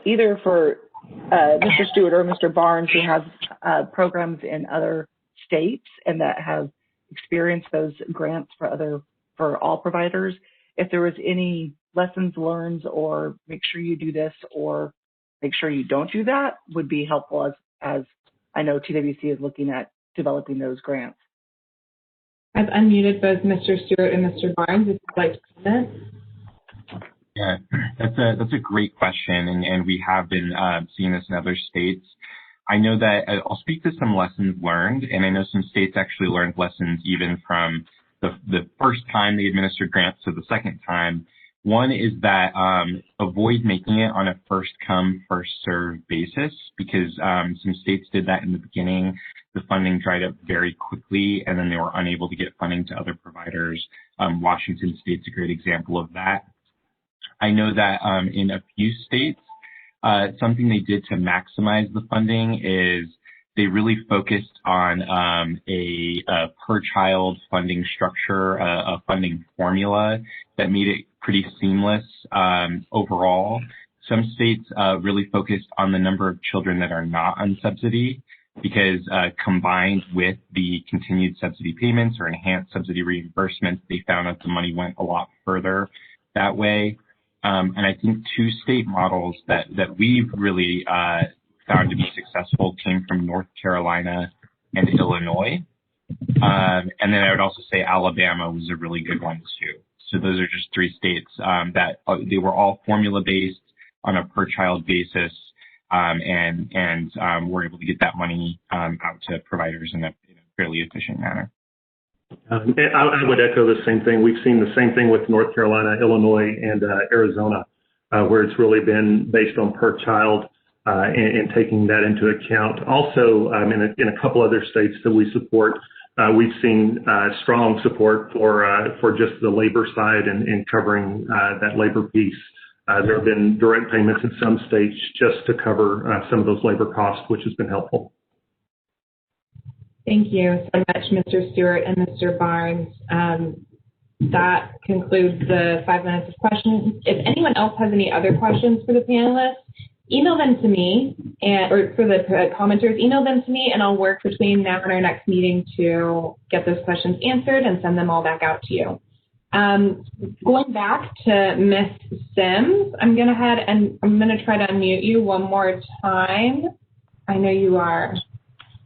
Either for Mr. Stewart or Mr. Barnes, who has programs in other states and that have experienced those grants for all providers, if there was any lessons learned or make sure you do this or make sure you don't do that would be helpful as I know TWC is looking at developing those grants. I've unmuted both Mr. Stewart and Mr. Barnes if you'd like to comment. Yeah, that's a great question, and we have been seeing this in other states. I know that I'll speak to some lessons learned, and I know some states actually learned lessons even from the first time they administered grants to the second time. One is that avoid making it on a first come, first served basis, because some states did that in the beginning. The funding dried up very quickly, and then they were unable to get funding to other providers. Washington State's a great example of that. I know that in a few states, something they did to maximize the funding is they really focused on a per child funding structure, a funding formula that made it pretty seamless overall. Some states really focused on the number of children that are not on subsidy, because combined with the continued subsidy payments or enhanced subsidy reimbursements, they found that the money went a lot further that way. And I think two state models that we've really found to be successful came from North Carolina and Illinois. And then I would also say Alabama was a really good one too. So those are just three states that they were all formula based on a per child basis, and we're able to get that money out to providers in a fairly efficient manner. I would echo the same thing. We've seen the same thing with North Carolina, Illinois, and Arizona, where it's really been based on per child and taking that into account. Also, in a couple other states that we support, we've seen strong support for just the labor side and covering that labor piece. There have been direct payments in some states just to cover some of those labor costs, which has been helpful. Thank you so much, Mr. Stewart and Mr. Barnes. That concludes the 5 minutes of questions. If anyone else has any other questions for the panelists, email them to me, or for the commenters, email them to me, and I'll work between now and our next meeting to get those questions answered and send them all back out to you. Going back to Ms. Sims, I'm going to try to unmute you one more time. I know you are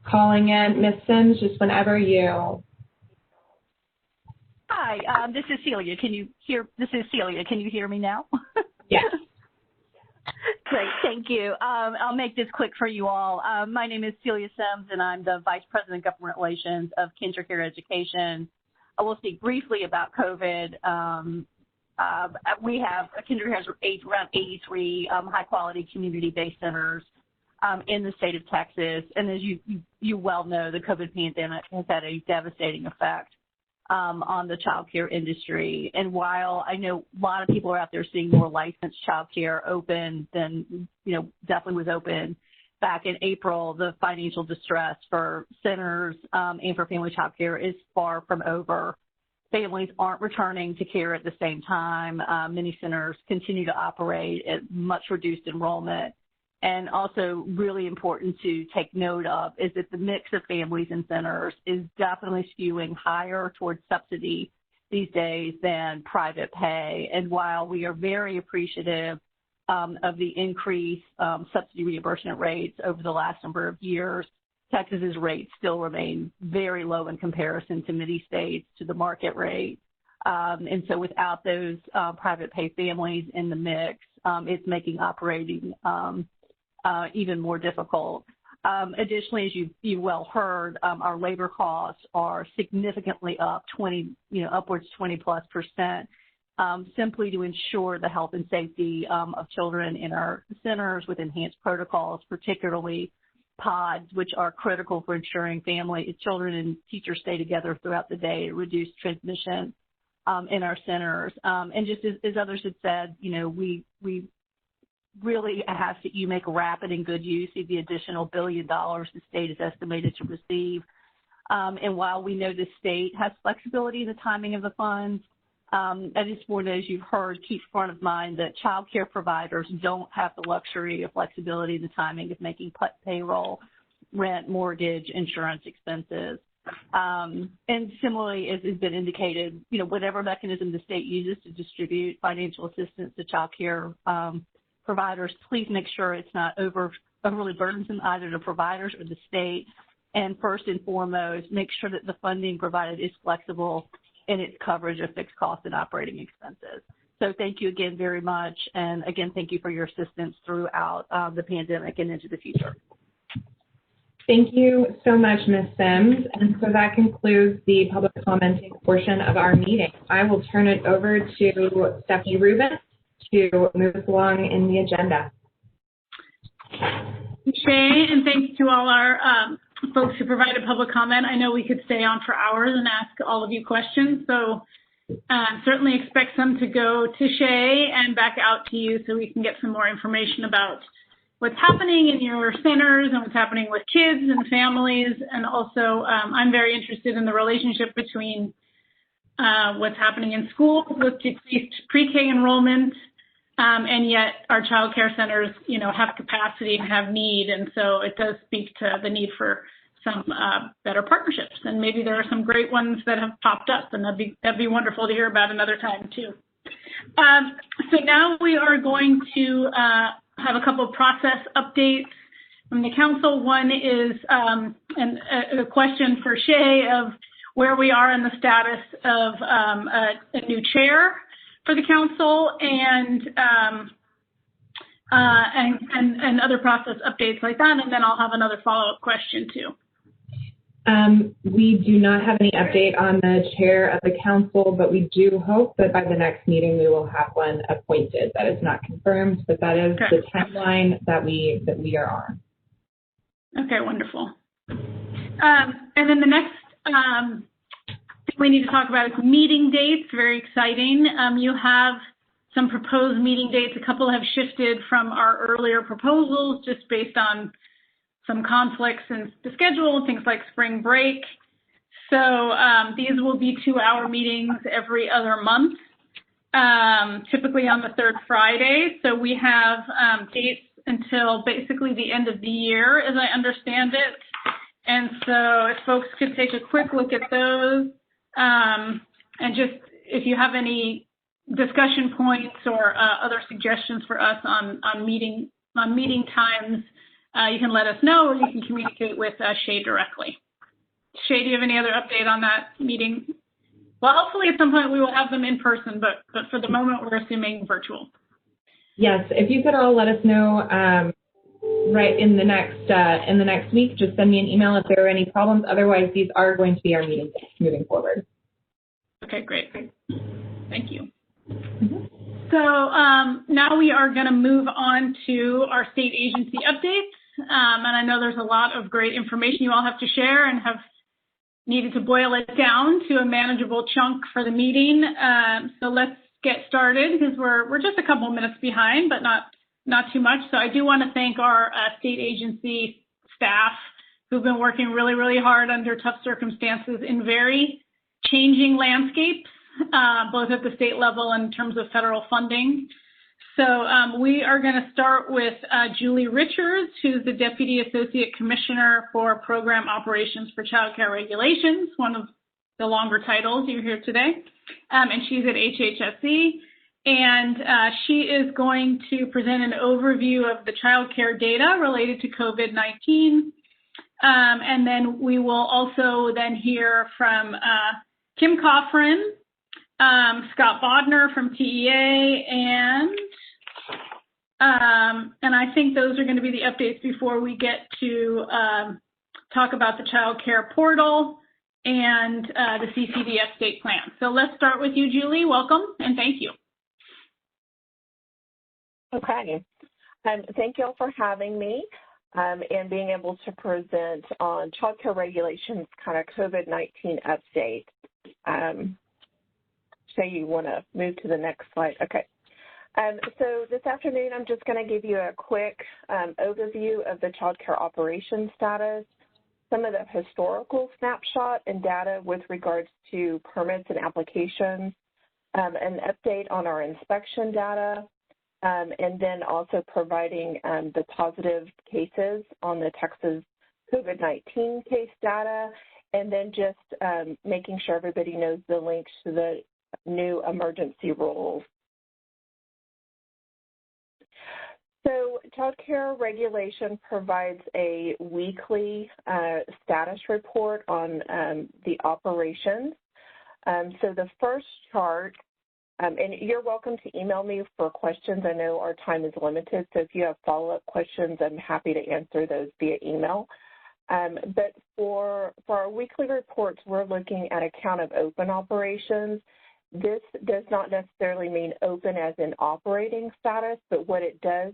calling in. Ms. Sims, just whenever you. Hi, this is Celia. This is Celia. Can you hear me now? Yes. Great, thank you. I'll make this quick for you all. My name is Celia Sims, and I'm the Vice President of Government Relations of KinderCare Education. I will speak briefly about COVID. We have KinderCare has around 83 high-quality community-based centers in the state of Texas, and as you well know, the COVID pandemic has had a devastating effect on the child care industry. And while I know a lot of people are out there seeing more licensed child care open than, definitely was open back in April, the financial distress for centers and for family child care is far from over. Families aren't returning to care at the same time. Many centers continue to operate at much reduced enrollment. And also really important to take note of is that the mix of families and centers is definitely skewing higher towards subsidy these days than private pay. And while we are very appreciative of the increased subsidy reimbursement rates over the last number of years, Texas's rates still remain very low in comparison to many states, to the market rate. And so without those private pay families in the mix, it's making operating even more difficult. Additionally, as you well heard, our labor costs are significantly up upwards 20+%, simply to ensure the health and safety of children in our centers with enhanced protocols, particularly pods, which are critical for ensuring children and teachers stay together throughout the day to reduce transmission in our centers. And just as others had said, we really ask that you make rapid and good use of the additional $1 billion the state is estimated to receive. And while we know the state has flexibility in the timing of the funds, I just want to, as you've heard, keep front of mind that child care providers don't have the luxury of flexibility in the timing of making payroll, rent, mortgage, insurance expenses. And similarly, as has been indicated, whatever mechanism the state uses to distribute financial assistance to child care providers, please make sure it's not overly burdensome either to providers or the state. And first and foremost, make sure that the funding provided is flexible in its coverage of fixed costs and operating expenses. So thank you again very much. And again, thank you for your assistance throughout the pandemic and into the future. Thank you so much, Ms. Sims. And so that concludes the public commenting portion of our meeting. I will turn it over to Stephanie Rubin to move us along in the agenda. Shay, and thanks to all our folks who provided public comment. I know we could stay on for hours and ask all of you questions, so certainly expect some to go to Shay and back out to you so we can get some more information about what's happening in your centers and what's happening with kids and families. And also, I'm very interested in the relationship between what's happening in schools with decreased pre-K enrollment, and yet our child care centers, have capacity and have need. And so it does speak to the need for some better partnerships. And maybe there are some great ones that have popped up, and that'd be wonderful to hear about another time too. So now we are going to have a couple of process updates from the council. One is a question for Shay of where we are in the status of a new chair for the council and other process updates like that. And then I'll have another follow-up question too. We do not have any update on the chair of the council, but we do hope that by the next meeting we will have one appointed. That is not confirmed, but that is the timeline that we are on. Okay, wonderful. And then the next thing we need to talk about is meeting dates. Very exciting. You have some proposed meeting dates. A couple have shifted from our earlier proposals just based on some conflicts in the schedule, things like spring break. So these will be 2-hour meetings every other month, typically on the third Friday. So we have dates until basically the end of the year, as I understand it. And so if folks could take a quick look at those, and just if you have any discussion points or other suggestions for us on meeting times, you can let us know, or you can communicate with Shay directly. Shay, do you have any other update on that meeting Well, hopefully at some point we will have them in person, but for the moment we're assuming virtual. Yes, if you could all let us know right in the next week, just send me an email if there are any problems. Otherwise, these are going to be our meetings moving forward. Okay, great. Thank you. So now we are going to move on to our state agency updates. And I know there's a lot of great information you all have to share and have needed to boil it down to a manageable chunk for the meeting. So let's get started because we're just a couple of minutes behind, but not too much. So I do want to thank our state agency staff who've been working really, really hard under tough circumstances in very changing landscapes, both at the state level and in terms of federal funding. So we are going to start with Julie Richards, who's the Deputy Associate Commissioner for Program Operations for Child Care Regulations, one of the longer titles you hear today. And she's at HHSE. And she is going to present an overview of the child care data related to COVID-19. And then we will also then hear from Kim Coffrin, Scott Bodner from TEA, and I think those are going to be the updates before we get to talk about the child care portal and the CCDF state plan. So let's start with you, Julie. Welcome and thank you. Okay. Thank you all for having me and being able to present on child care regulations kind of COVID-19 update. So you want to move to the next slide. Okay. So this afternoon, I'm just going to give you a quick overview of the child care operations status, some of the historical snapshot and data with regards to permits and applications, an update on our inspection data, and then also providing the positive cases on the Texas COVID-19 case data, and then just making sure everybody knows the links to the new emergency rules. So child care regulation provides a weekly status report on the operations. So the first chart, and you're welcome to email me for questions. I know our time is limited, so if you have follow-up questions, I'm happy to answer those via email. But for our weekly reports, we're looking at a count of open operations. This does not necessarily mean open as in operating status, but what it does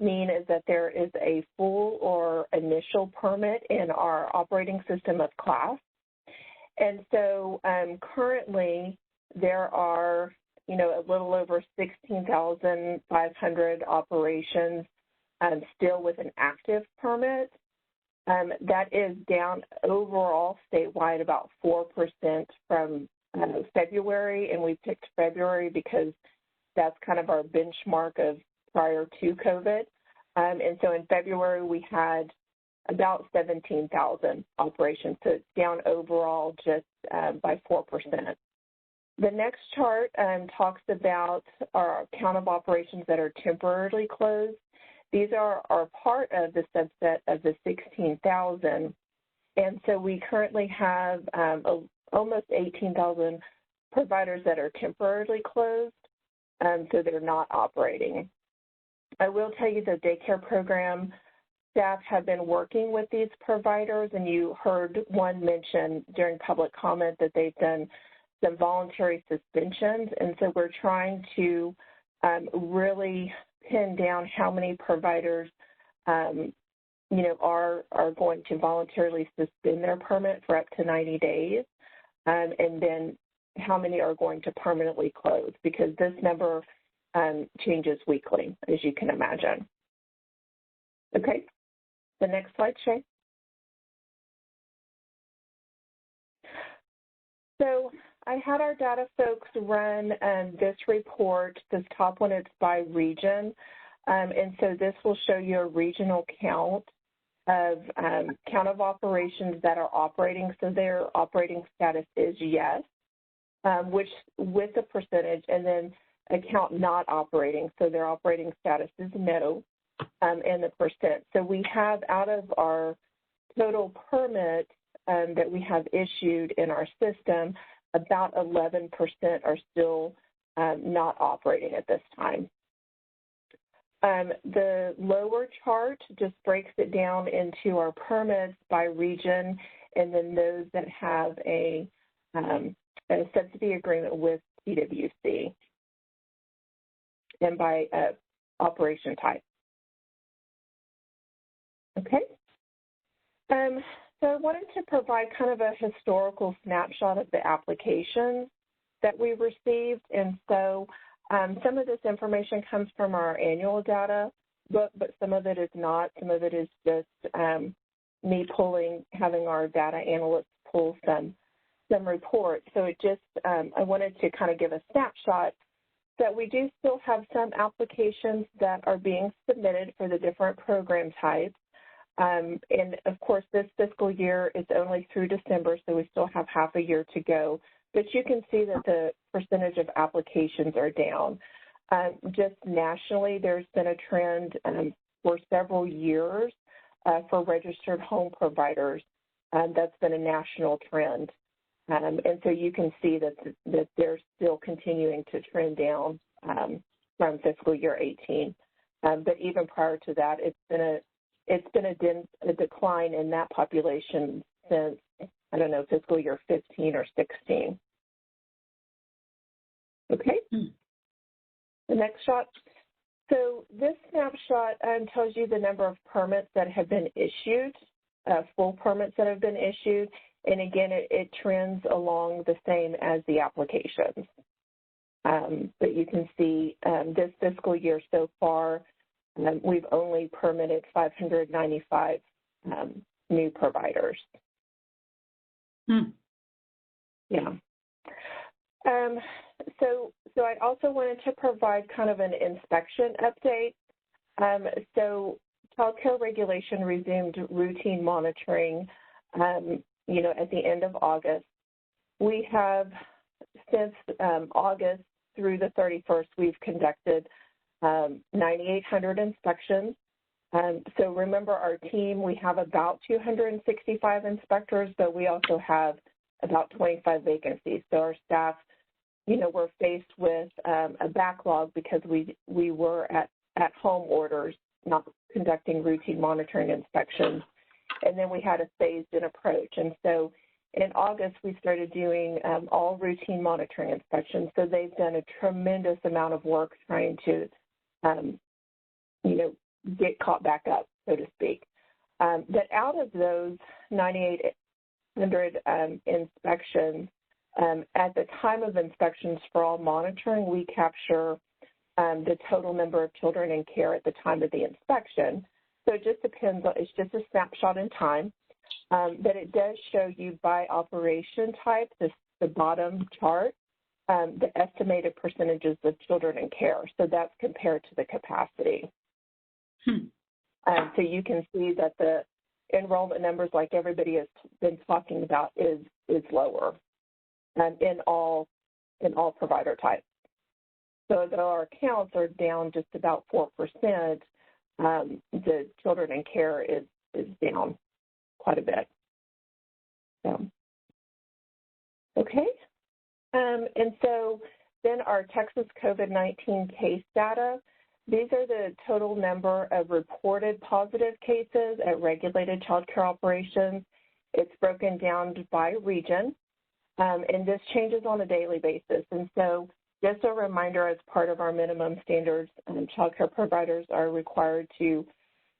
mean is that there is a full or initial permit in our operating system of class. And so currently there are, a little over 16,500 operations still with an active permit. That is down overall statewide about 4% from February, and we picked February because that's kind of our benchmark of prior to COVID. And so in February, we had about 17,000 operations, so it's down overall just by 4%. The next chart talks about our count of operations that are temporarily closed. These are part of the subset of the 16,000. And so we currently have almost 18,000 providers that are temporarily closed, so they're not operating. I will tell you the daycare program staff have been working with these providers, and you heard one mention during public comment that they've done some voluntary suspensions, and so we're trying to really pin down how many providers are going to voluntarily suspend their permit for up to 90 days, and then how many are going to permanently close, because this number changes weekly, as you can imagine. Okay, the next slide, Shay. So I had our data folks run this report. This top one is by region, and so this will show you a regional count of operations that are operating. So their operating status is yes, which with a percentage, and then a count not operating. So their operating status is no, and the percent. So we have, out of our total permits that we have issued in our system, about 11% are still not operating at this time. The lower chart just breaks it down into our permits by region, and then those that have a subsidy agreement with CWC, and by operation type. Okay. So I wanted to provide kind of a historical snapshot of the applications that we received. And so some of this information comes from our annual data, but some of it is not. Some of it is just me having our data analysts pull some reports. So it just, I wanted to kind of give a snapshot that we do still have some applications that are being submitted for the different program types. And of course, this fiscal year is only through December, so we still have half a year to go. But you can see that the percentage of applications are down. Just nationally, there's been a trend for several years for registered home providers. That's been a national trend. And so you can see that they're still continuing to trend down from fiscal year 18. But even prior to that, it's been a decline in that population since, I don't know, fiscal year 15 or 16. Okay. The next shot. So this snapshot tells you the number of permits that have been issued, full permits that have been issued. And again, it trends along the same as the applications. But you can see this fiscal year so far, we've only permitted 595 new providers. Yeah. So I also wanted to provide kind of an inspection update. So child care regulation resumed routine monitoring, at the end of August. We have, since August through the 31st, we've conducted 9,800 inspections. So remember our team, we have about 265 inspectors, but we also have about 25 vacancies. So our staff, we're faced with a backlog because we were at home orders, not conducting routine monitoring inspections. And then we had a phased-in approach. And so in August, we started doing all routine monitoring inspections. So they've done a tremendous amount of work trying to, get caught back up, so to speak. But out of those 9,800 inspections, at the time of inspections for all monitoring, we capture the total number of children in care at the time of the inspection. So it just depends, it's just a snapshot in time, but it does show you by operation type, the bottom chart, the estimated percentages of children in care. So that's compared to the capacity. So you can see that the enrollment numbers, like everybody has been talking about, is lower in all provider types. So though our counts are down just about 4%, the children in care is down quite a bit. So, okay. And so then our Texas COVID-19 case data, these are the total number of reported positive cases at regulated child care operations. It's broken down by region, and this changes on a daily basis. And so just a reminder, as part of our minimum standards, child care providers are required to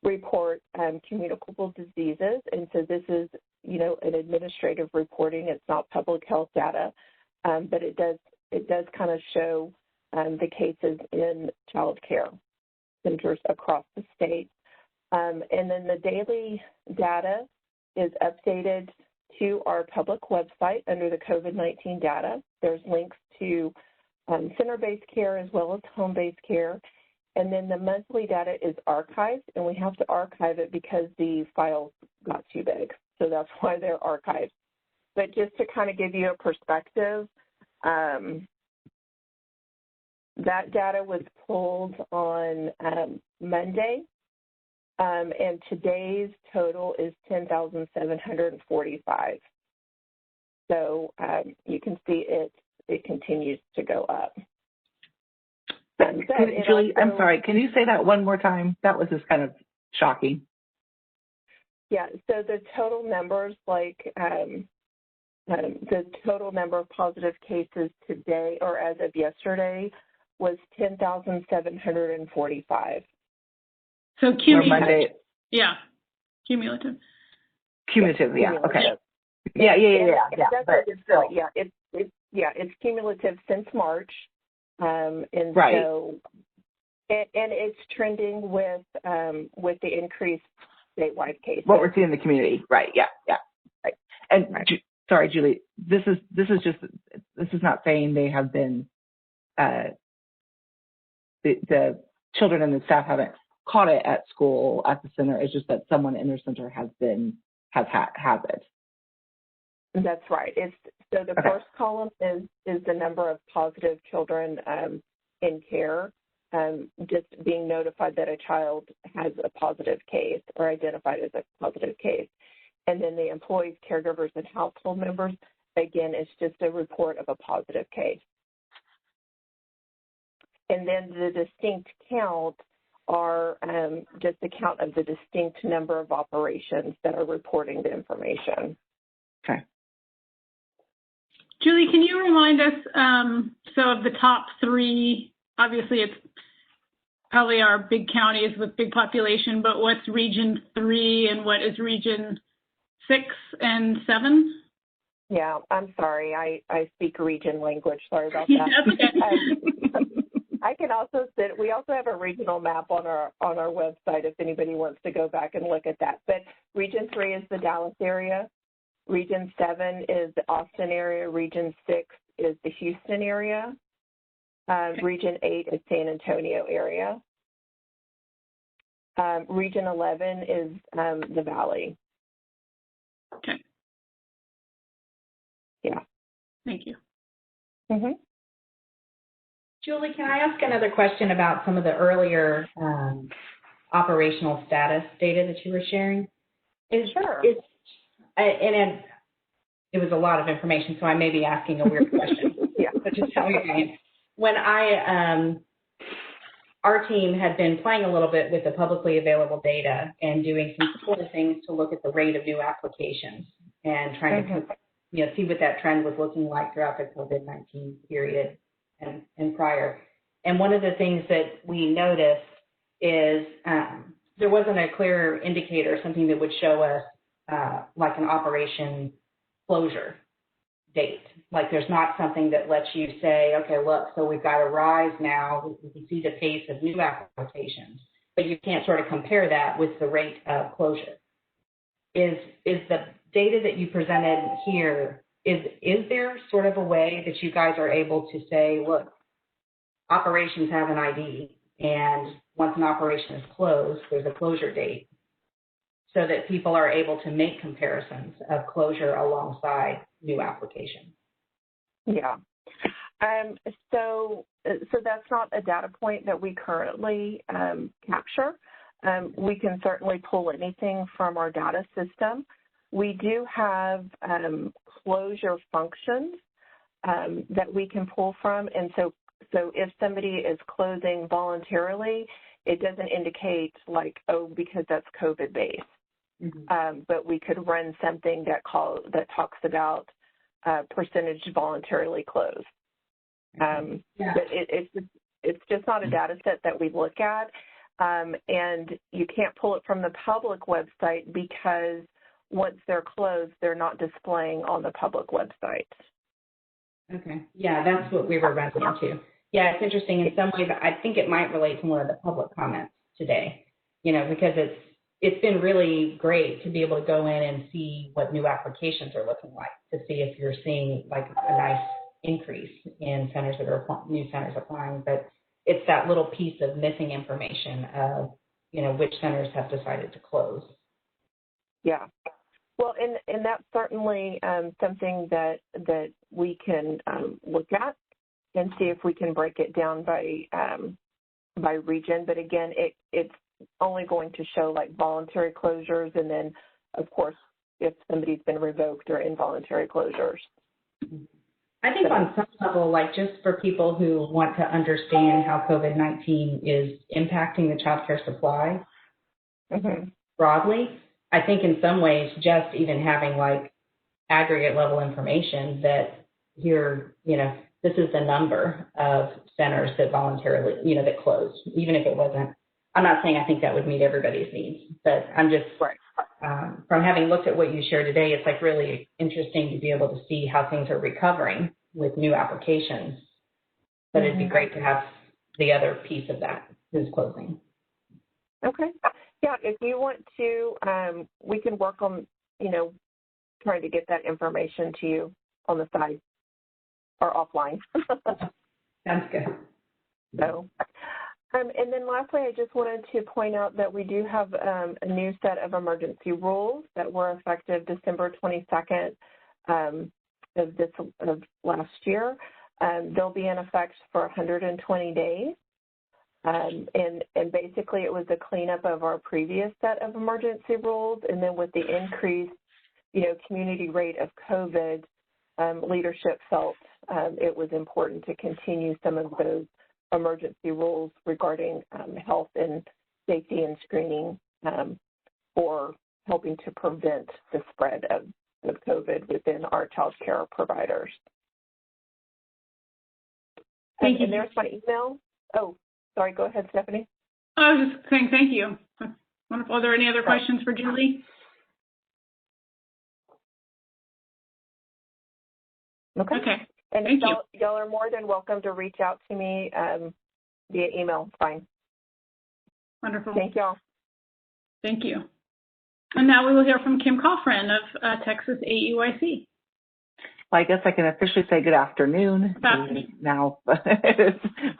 report communicable diseases. And so this is, an administrative reporting. It's not public health data, but it does kind of show the cases in child care centers across the state. And then the daily data is updated to our public website under the COVID-19 data. There's links to center-based care as well as home-based care. And then the monthly data is archived, and we have to archive it because the files got too big. So that's why they're archived. But just to kind of give you a perspective, that data was pulled on Monday, and today's total is 10,745. so you can see it continues to go up. Julie, I'm sorry, can you say that one more time? That was just kind of shocking. Yeah, so the total numbers, the total number of positive cases today, or as of yesterday, was 10,745. So cumulative. Yeah, cumulative. Cumulative, yeah, okay. Yeah. But still, it's cumulative since March, and right. So, and it's trending with the increased statewide cases. What we're seeing in the community, right? Yeah. Right. And sorry, Julie, this is not saying they have been the children and the staff haven't caught it at school at the center. It's just that someone in their center has it. That's right. So the first column is the number of positive children in care, just being notified that a child has a positive case or identified as a positive case. And then the employees, caregivers, and household members, again, it's just a report of a positive case. And then the distinct count are just the count of the distinct number of operations that are reporting the information. Okay. Julie, can you remind us, so of the top three, obviously it's probably our big counties with big population, but what's region 3 and what is region 6 and 7? Yeah, I'm sorry. I speak region language. Sorry about that. I can also we also have a regional map on our website if anybody wants to go back and look at that. But region 3 is the Dallas area. Region 7 is the Austin area. Region 6 is the Houston area. Region 8 is San Antonio area. Region 11 is the Valley. Okay. Yeah. Thank you. Mm-hmm. Julie, can I ask another question about some of the earlier operational status data that you were sharing? Sure. And it was a lot of information, so I may be asking a weird question. Yeah. But just tell me again. When our team had been playing a little bit with the publicly available data and doing some sort of things to look at the rate of new applications and trying to see what that trend was looking like throughout the COVID-19 period and prior. And one of the things that we noticed is there wasn't a clear indicator, something that would show us like an operation closure date. Like there's not something that lets you say, okay, look, so we've got a rise now. We can see the pace of new applications, but you can't sort of compare that with the rate of closure. Is the data that you presented here, is there sort of a way that you guys are able to say, look, operations have an ID, and once an operation is closed, there's a closure date, so that people are able to make comparisons of closure alongside new application? Yeah. So that's not a data point that we currently capture. We can certainly pull anything from our data system. We do have closure functions that we can pull from, and so if somebody is closing voluntarily, it doesn't indicate like, oh, because that's COVID-based. Mm-hmm. But we could run something that talks about percentage voluntarily closed. But it's just not a data set that we look at, and you can't pull it from the public website because once they're closed, they're not displaying on the public website. Okay. Yeah, that's what we were running into. Yeah, it's interesting in some ways. I think it might relate to one of the public comments today, because it's been really great to be able to go in and see what new applications are looking like, to see if you're seeing like a nice increase in centers that are new centers applying. But it's that little piece of missing information of, which centers have decided to close. Yeah. Well, and that's certainly something that we can look at and see if we can break it down by region. But again, it's only going to show like voluntary closures, and then of course if somebody's been revoked or involuntary closures. I think on some level, like just for people who want to understand how COVID-19 is impacting the child care supply broadly, I think in some ways just even having like aggregate level information that here, this is the number of centers that voluntarily, that closed, even if it wasn't. I'm not saying I think that would meet everybody's needs, but I'm just, from having looked at what you shared today, it's like really interesting to be able to see how things are recovering with new applications. But it'd be great to have the other piece of that is closing. Okay. Yeah, if you want to, we can work on, trying to get that information to you on the side or offline. Sounds good. So, and then lastly, I just wanted to point out that we do have a new set of emergency rules that were effective December 22nd of last year. They'll be in effect for 120 days. And basically it was a cleanup of our previous set of emergency rules. And then with the increased, community rate of COVID, leadership felt it was important to continue some of those emergency rules regarding health and safety and screening for helping to prevent the spread of COVID within our child care providers. Thank you. And there's my email. Oh, sorry, go ahead, Stephanie. I was just saying thank you. Wonderful. Are there any other questions for Julie? Okay. And thank you. Y'all are more than welcome to reach out to me via email. It's fine. Wonderful. Thank y'all. Thank you. And now we will hear from Kim Coffrin of Texas AEYC. Well, I guess I can officially say good afternoon. Now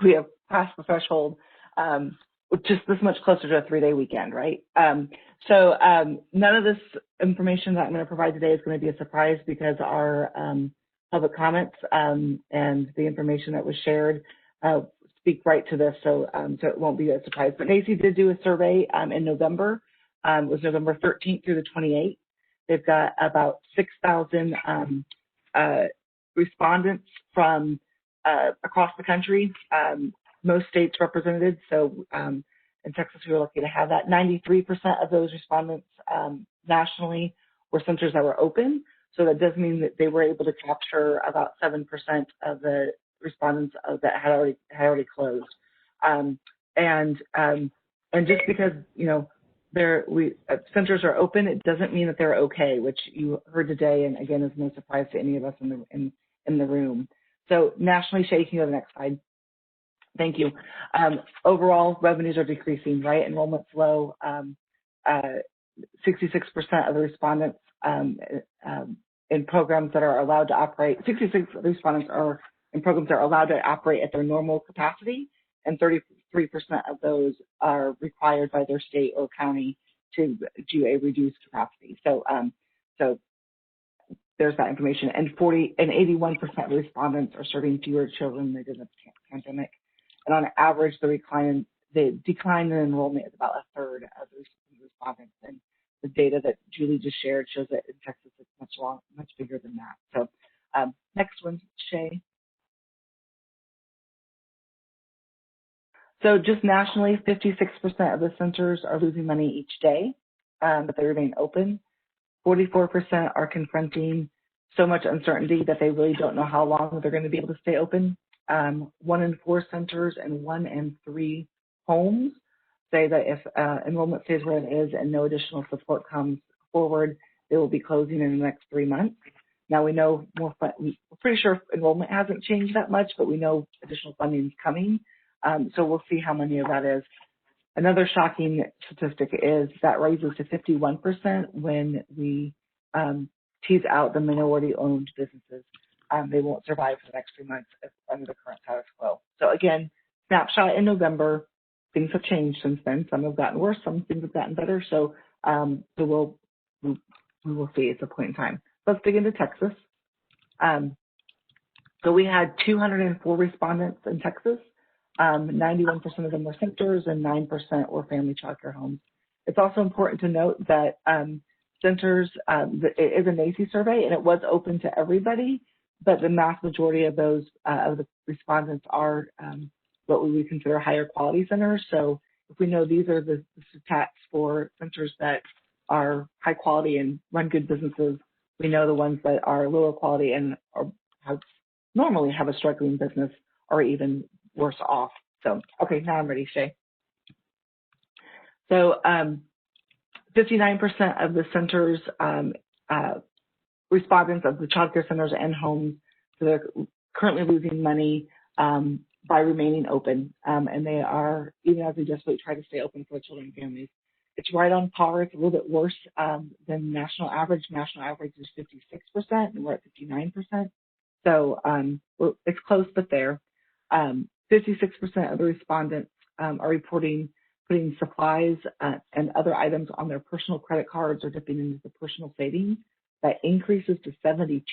we have passed the threshold, just this much closer to a 3-day weekend, right? So none of this information that I'm going to provide today is going to be a surprise because our public comments and the information that was shared speak right to this, so it won't be a surprise. But NACCE did do a survey in November. It was November 13th through the 28th. They've got about 6,000 respondents from across the country, most states represented. So in Texas, we were lucky to have that. 93% of those respondents nationally were centers that were open. So that does mean that they were able to capture about 7% of the respondents that had already closed. And just because centers are open, it doesn't mean that they're okay, which you heard today, and again is no surprise to any of us in the room. So nationally, Shay, can you go to the next slide? Thank you. Overall, revenues are decreasing, right? Enrollment's low. 66% of the respondents in programs that are allowed to operate, 66% of the respondents are in programs that are allowed to operate at their normal capacity, and 33% of those are required by their state or county to do a reduced capacity. So, there's that information. And 81% of the respondents are serving fewer children than they did in the pandemic. And on average, the decline in enrollment is about a third of the respondents. And the data that Julie just shared shows that in Texas it's much bigger than that. So next one, Shay. So just nationally, 56% of the centers are losing money each day, but they remain open. 44% are confronting so much uncertainty that they really don't know how long they're going to be able to stay open. 1 in 4 centers and 1 in 3 homes say that if enrollment stays where it is and no additional support comes forward, they will be closing in the next 3 months. Now we know we're pretty sure enrollment hasn't changed that much, but we know additional funding is coming. So we'll see how many of that is. Another shocking statistic is that raises to 51% when we tease out the minority-owned businesses. They won't survive for the next 3 months under the current status quo. So again, snapshot in November, things have changed since then. Some have gotten worse, some things have gotten better. So, we will see at a point in time. Let's dig into Texas. So we had 204 respondents in Texas. 91% of them were centers and 9% were family child care homes. It's also important to note that centers, it is a NACCE survey and it was open to everybody, but the vast majority of those of the respondents are what we would consider higher quality centers. So if we know these are the stats for centers that are high quality and run good businesses, we know the ones that are lower quality and normally have a struggling business are even worse off. So, okay, now I'm ready, Shay. So 59% of the centers, respondents of the child care centers and homes, so they're currently losing money by remaining open. And they are, even as we desperately try to stay open for children and families. It's right on par. It's a little bit worse than national average. National average is 56%, and we're at 59%. So it's close, but there. 56% of the respondents are reporting putting supplies and other items on their personal credit cards or dipping into the personal savings. That increases to 72%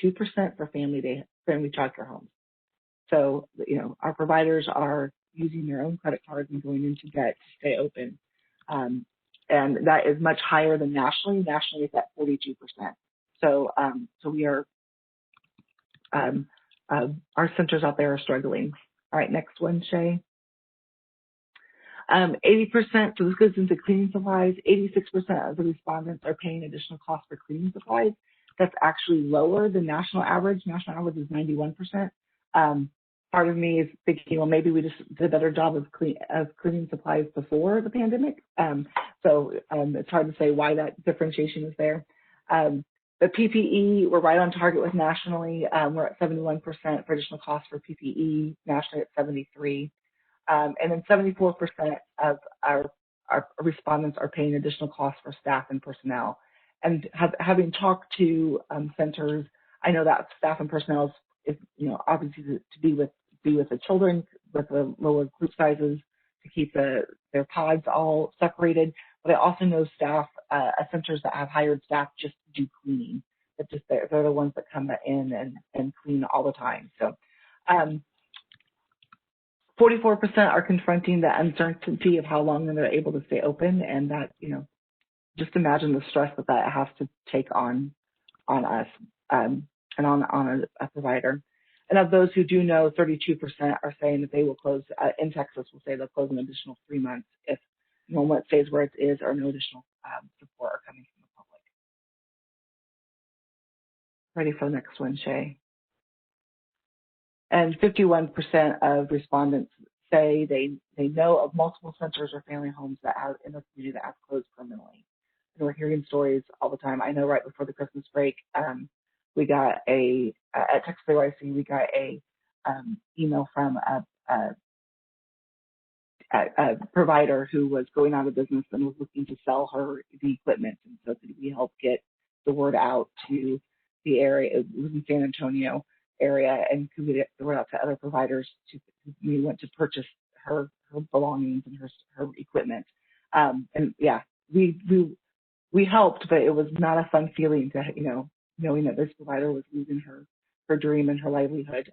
for family childcare homes. So, you know, our providers are using their own credit cards and going into debt to stay open. And that is much higher than nationally. Nationally, it's at 42%. So, so we are, our centers out there are struggling. All right, next one, Shay. 80%, so this goes into cleaning supplies, 86% of the respondents are paying additional costs for cleaning supplies. That's actually lower than national average. National average is 91%. Part of me is thinking, well, maybe we just did a better job of cleaning supplies before the pandemic. So it's hard to say why that differentiation is there. The PPE, we're right on target with nationally. We're at 71% for additional costs for PPE, nationally at 73%. And then 74% of our respondents are paying additional costs for staff and personnel. And having talked to centers, I know that staff and personnel is, you know, obviously to be with the children with the lower group sizes, to keep their pods all separated. But I also know staff at centers that have hired staff just to do cleaning. That just they're the ones that come in and clean all the time. So 44% are confronting the uncertainty of how long they're able to stay open, and that, you know, just imagine the stress that has to take on us and on a provider. And of those who do know, 32% are saying that they will close, in Texas, will say they'll close an additional 3 months if enrollment stays where it is or no additional support are coming from the public. Ready for the next one, Shay. And 51% of respondents say they know of multiple centers or family homes that have in the community that have closed permanently. And we're hearing stories all the time. I know right before the Christmas break, we got at Texas AYC, we got a email from a provider who was going out of business and was looking to sell her the equipment. And so we helped get the word out to the area. It was in San Antonio area, and we get the word out to other providers who went to purchase her belongings and her equipment. And yeah, we helped, but it was not a fun feeling to, you know, knowing that this provider was losing her dream and her livelihood.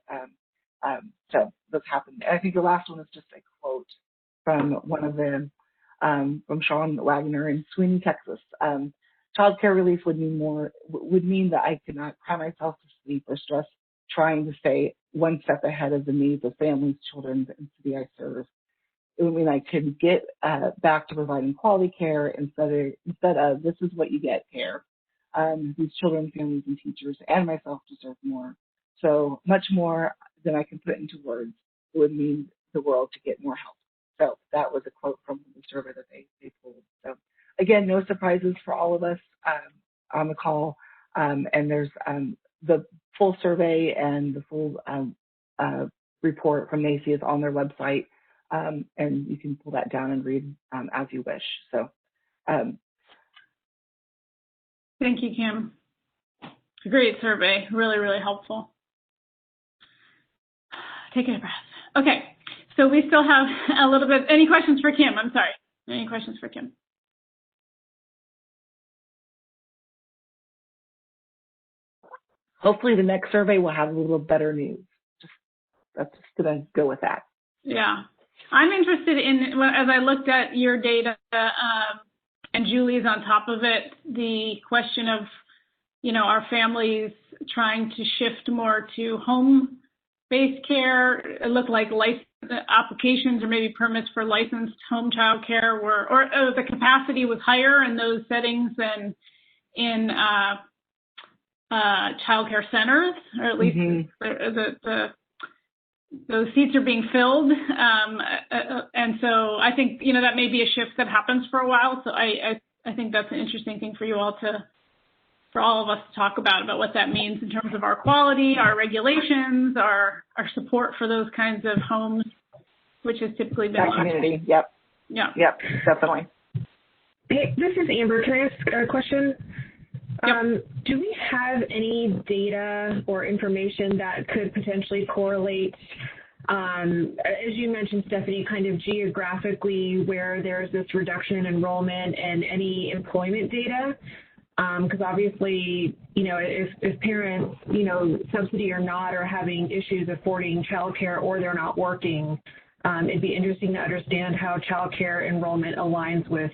So this happened. And I think the last one is just a quote from one of them, from Sean Wagner in Sweeney, Texas. Child care relief would mean that I could not cry myself to sleep or stress trying to stay one step ahead of the needs of families, children, and city I serve. It would mean I could get back to providing quality care instead of this is what you get care. These children, families, and teachers, and myself deserve more. So much more than I can put into words. It would mean the world to get more help. So that was a quote from the survey that they pulled. So again, no surprises for all of us on the call. And there's the full survey and the full report from NACI is on their website. And you can pull that down and read as you wish. So. Thank you, Kim. Great survey, really, really helpful. Take a breath. Okay, so we still have a little bit, any questions for Kim? I'm sorry, any questions for Kim? Hopefully the next survey will have a little better news. That's just gonna go with that. Yeah, I'm interested in, as I looked at your data, and Julie's on top of it, the question of, are families trying to shift more to home-based care? It looked like applications or maybe permits for licensed home child care or the capacity was higher in those settings than in child care centers, or at least those seats are being filled. And so I think, that may be a shift that happens for a while. So I think that's an interesting thing for you all for all of us to talk about what that means in terms of our quality, our regulations, our support for those kinds of homes, which has typically been community. Yep. Yeah. Yep, definitely. Hey, this is Amber. Can I ask a question? Yep. Do we have any data or information that could potentially correlate, as you mentioned, Stephanie, kind of geographically where there's this reduction in enrollment and any employment data? Because obviously, if parents, subsidy or not, are having issues affording childcare or they're not working, it'd be interesting to understand how childcare enrollment aligns with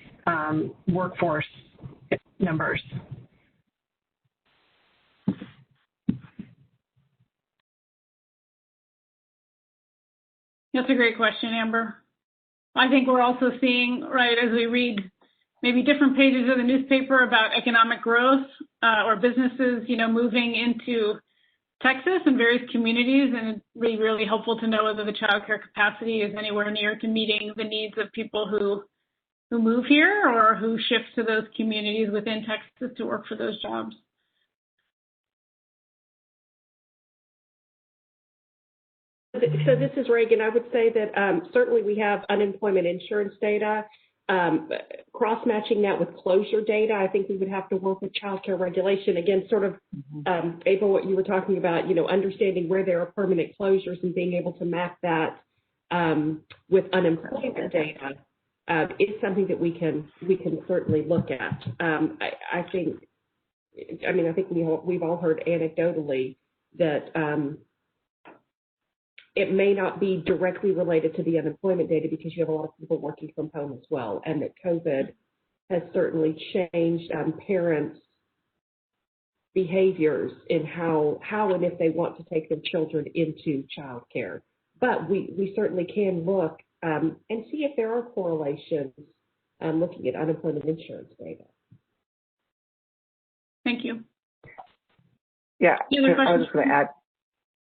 workforce numbers. That's a great question, Amber. I think we're also seeing, right, as we read maybe different pages of the newspaper about economic growth or businesses, moving into Texas and various communities, and it'd be really helpful to know whether the child care capacity is anywhere near to meeting the needs of people who move here or who shift to those communities within Texas to work for those jobs. So this is Reagan. I would say that certainly we have unemployment insurance data. Cross-matching that with closure data, I think we would have to work with child care regulation. Again, sort of, April, what you were talking about, understanding where there are permanent closures and being able to map that with unemployment data is something that we can certainly look at. I think we've all heard anecdotally that it may not be directly related to the unemployment data because you have a lot of people working from home as well, and that COVID has certainly changed parents' behaviors in how and if they want to take their children into child care. But we certainly can look and see if there are correlations looking at unemployment insurance data. Thank you. Yeah,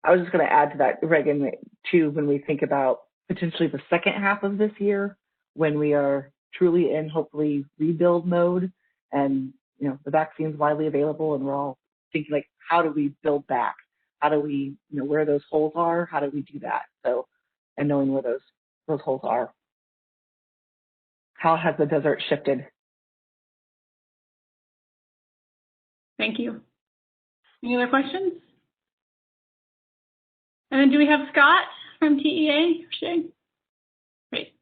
I was just going to add to that, Reagan, too, when we think about potentially the second half of this year, when we are truly in, hopefully, rebuild mode and, the vaccine's widely available and we're all thinking, like, how do we build back? How do we, where those holes are? How do we do that? So, and knowing where those holes are. How has the desert shifted? Thank you. Any other questions? And then do we have Scott from TEA? Shay? Great.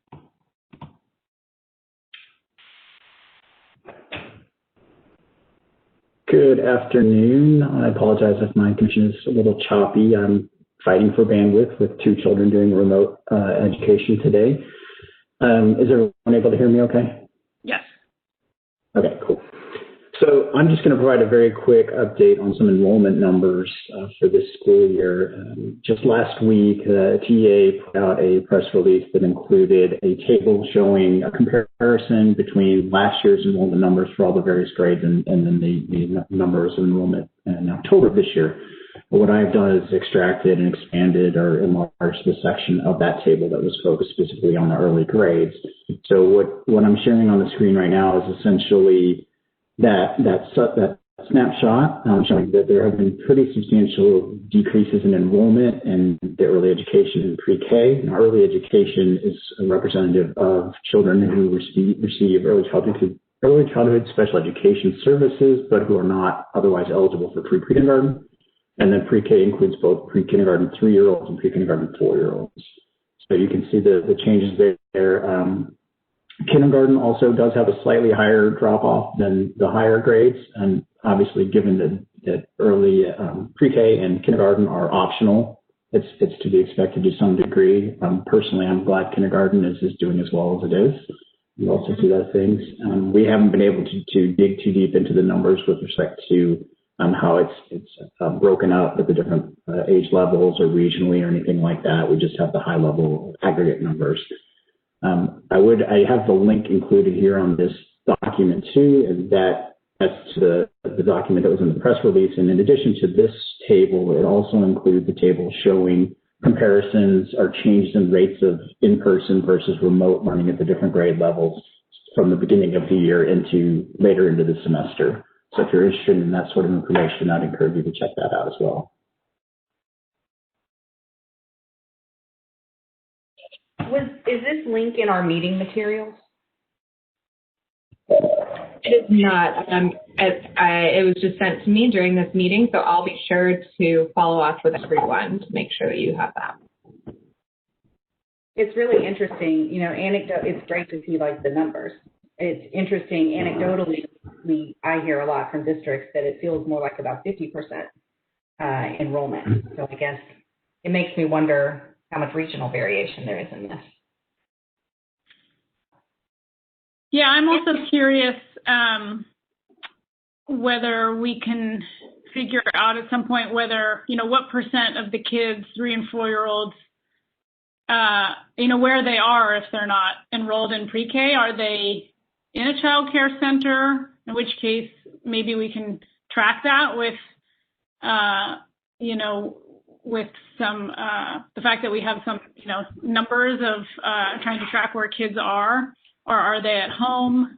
Good afternoon. I apologize if my connection is a little choppy. I'm fighting for bandwidth with 2 children doing remote education today. Is everyone able to hear me okay? Yes. Okay, cool. So I'm just going to provide a very quick update on some enrollment numbers for this school year. Just last week, the TEA put out a press release that included a table showing a comparison between last year's enrollment numbers for all the various grades and then the numbers of enrollment in October of this year. But what I've done is extracted and expanded or enlarged the section of that table that was focused specifically on the early grades. So what I'm sharing on the screen right now is essentially that snapshot showing that there have been pretty substantial decreases in enrollment in the early education and pre-K. Now, early education is a representative of children who receive early childhood special education services, but who are not otherwise eligible for pre-kindergarten. And then pre-K includes both pre-kindergarten 3-year-olds and pre-kindergarten 4-year-olds. So you can see the changes there. Kindergarten also does have a slightly higher drop-off than the higher grades, and obviously given that early pre-K and kindergarten are optional, it's to be expected to some degree. Personally, I'm glad kindergarten is doing as well as it is. You also see those things. We haven't been able to dig too deep into the numbers with respect to how it's broken up with the different age levels or regionally or anything like that. We just have the high level aggregate numbers. I have the link included here on this document too, and that's the document that was in the press release. And in addition to this table, it also includes a table showing comparisons or changes in rates of in-person versus remote learning at the different grade levels from the beginning of the year into later into the semester. So if you're interested in that sort of information, I'd encourage you to check that out as well. Is this link in our meeting materials? It is not. It was just sent to me during this meeting, so I'll be sure to follow up with everyone to make sure that you have that. It's really interesting, it's great to see like the numbers. It's interesting anecdotally, I hear a lot from districts that it feels more like about 50% enrollment. So I guess it makes me wonder how much regional variation there is in this. Yeah, I'm also curious whether we can figure out at some point whether, what percent of the kids, 3 and 4-year-olds, where they are if they're not enrolled in pre-K. Are they in a child care center? In which case, maybe we can track that with, with some, the fact that we have some, numbers of trying to track where kids are, or are they at home?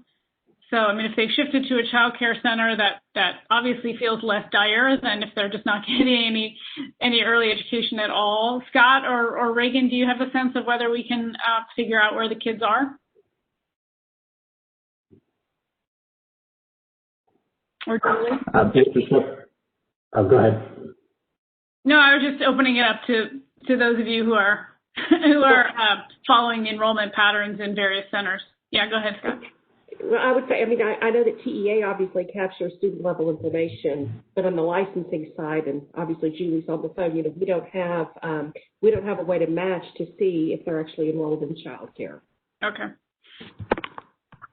So, if they've shifted to a child care center, that obviously feels less dire than if they're just not getting any early education at all. Scott or Reagan, do you have a sense of whether we can figure out where the kids are? Or Julie? Go ahead. No, I was just opening it up to those of you who are following the enrollment patterns in various centers. Yeah, go ahead, Scott. Well, I would say, I know that TEA obviously captures student level information, but on the licensing side, and obviously Julie's on the phone, we don't have a way to match to see if they're actually enrolled in childcare. Okay.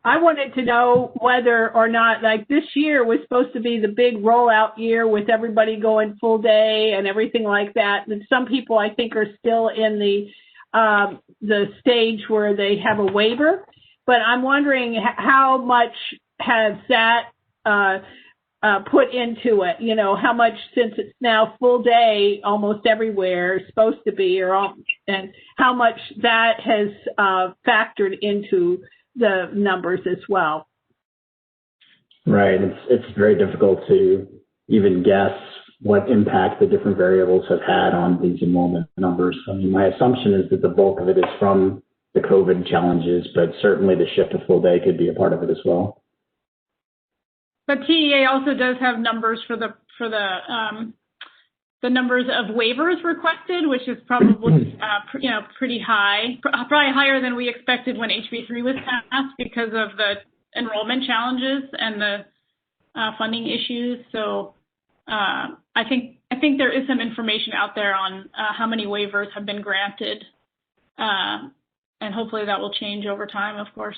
I wanted to know whether or not, like, this year was supposed to be the big rollout year with everybody going full day and everything like that. And some people, I think, are still in the stage where they have a waiver. But I'm wondering how much has that put into it? How much, since it's now full day almost everywhere, supposed to be, and how much that has factored into the numbers as well. Right. It's very difficult to even guess what impact the different variables have had on these enrollment numbers. My assumption is that the bulk of it is from the COVID challenges, but certainly the shift to full day could be a part of it as well. But TEA also does have numbers for the numbers of waivers requested, which is probably pretty high, probably higher than we expected when HB3 was passed because of the enrollment challenges and the funding issues. So I think there is some information out there on how many waivers have been granted, and hopefully that will change over time, of course.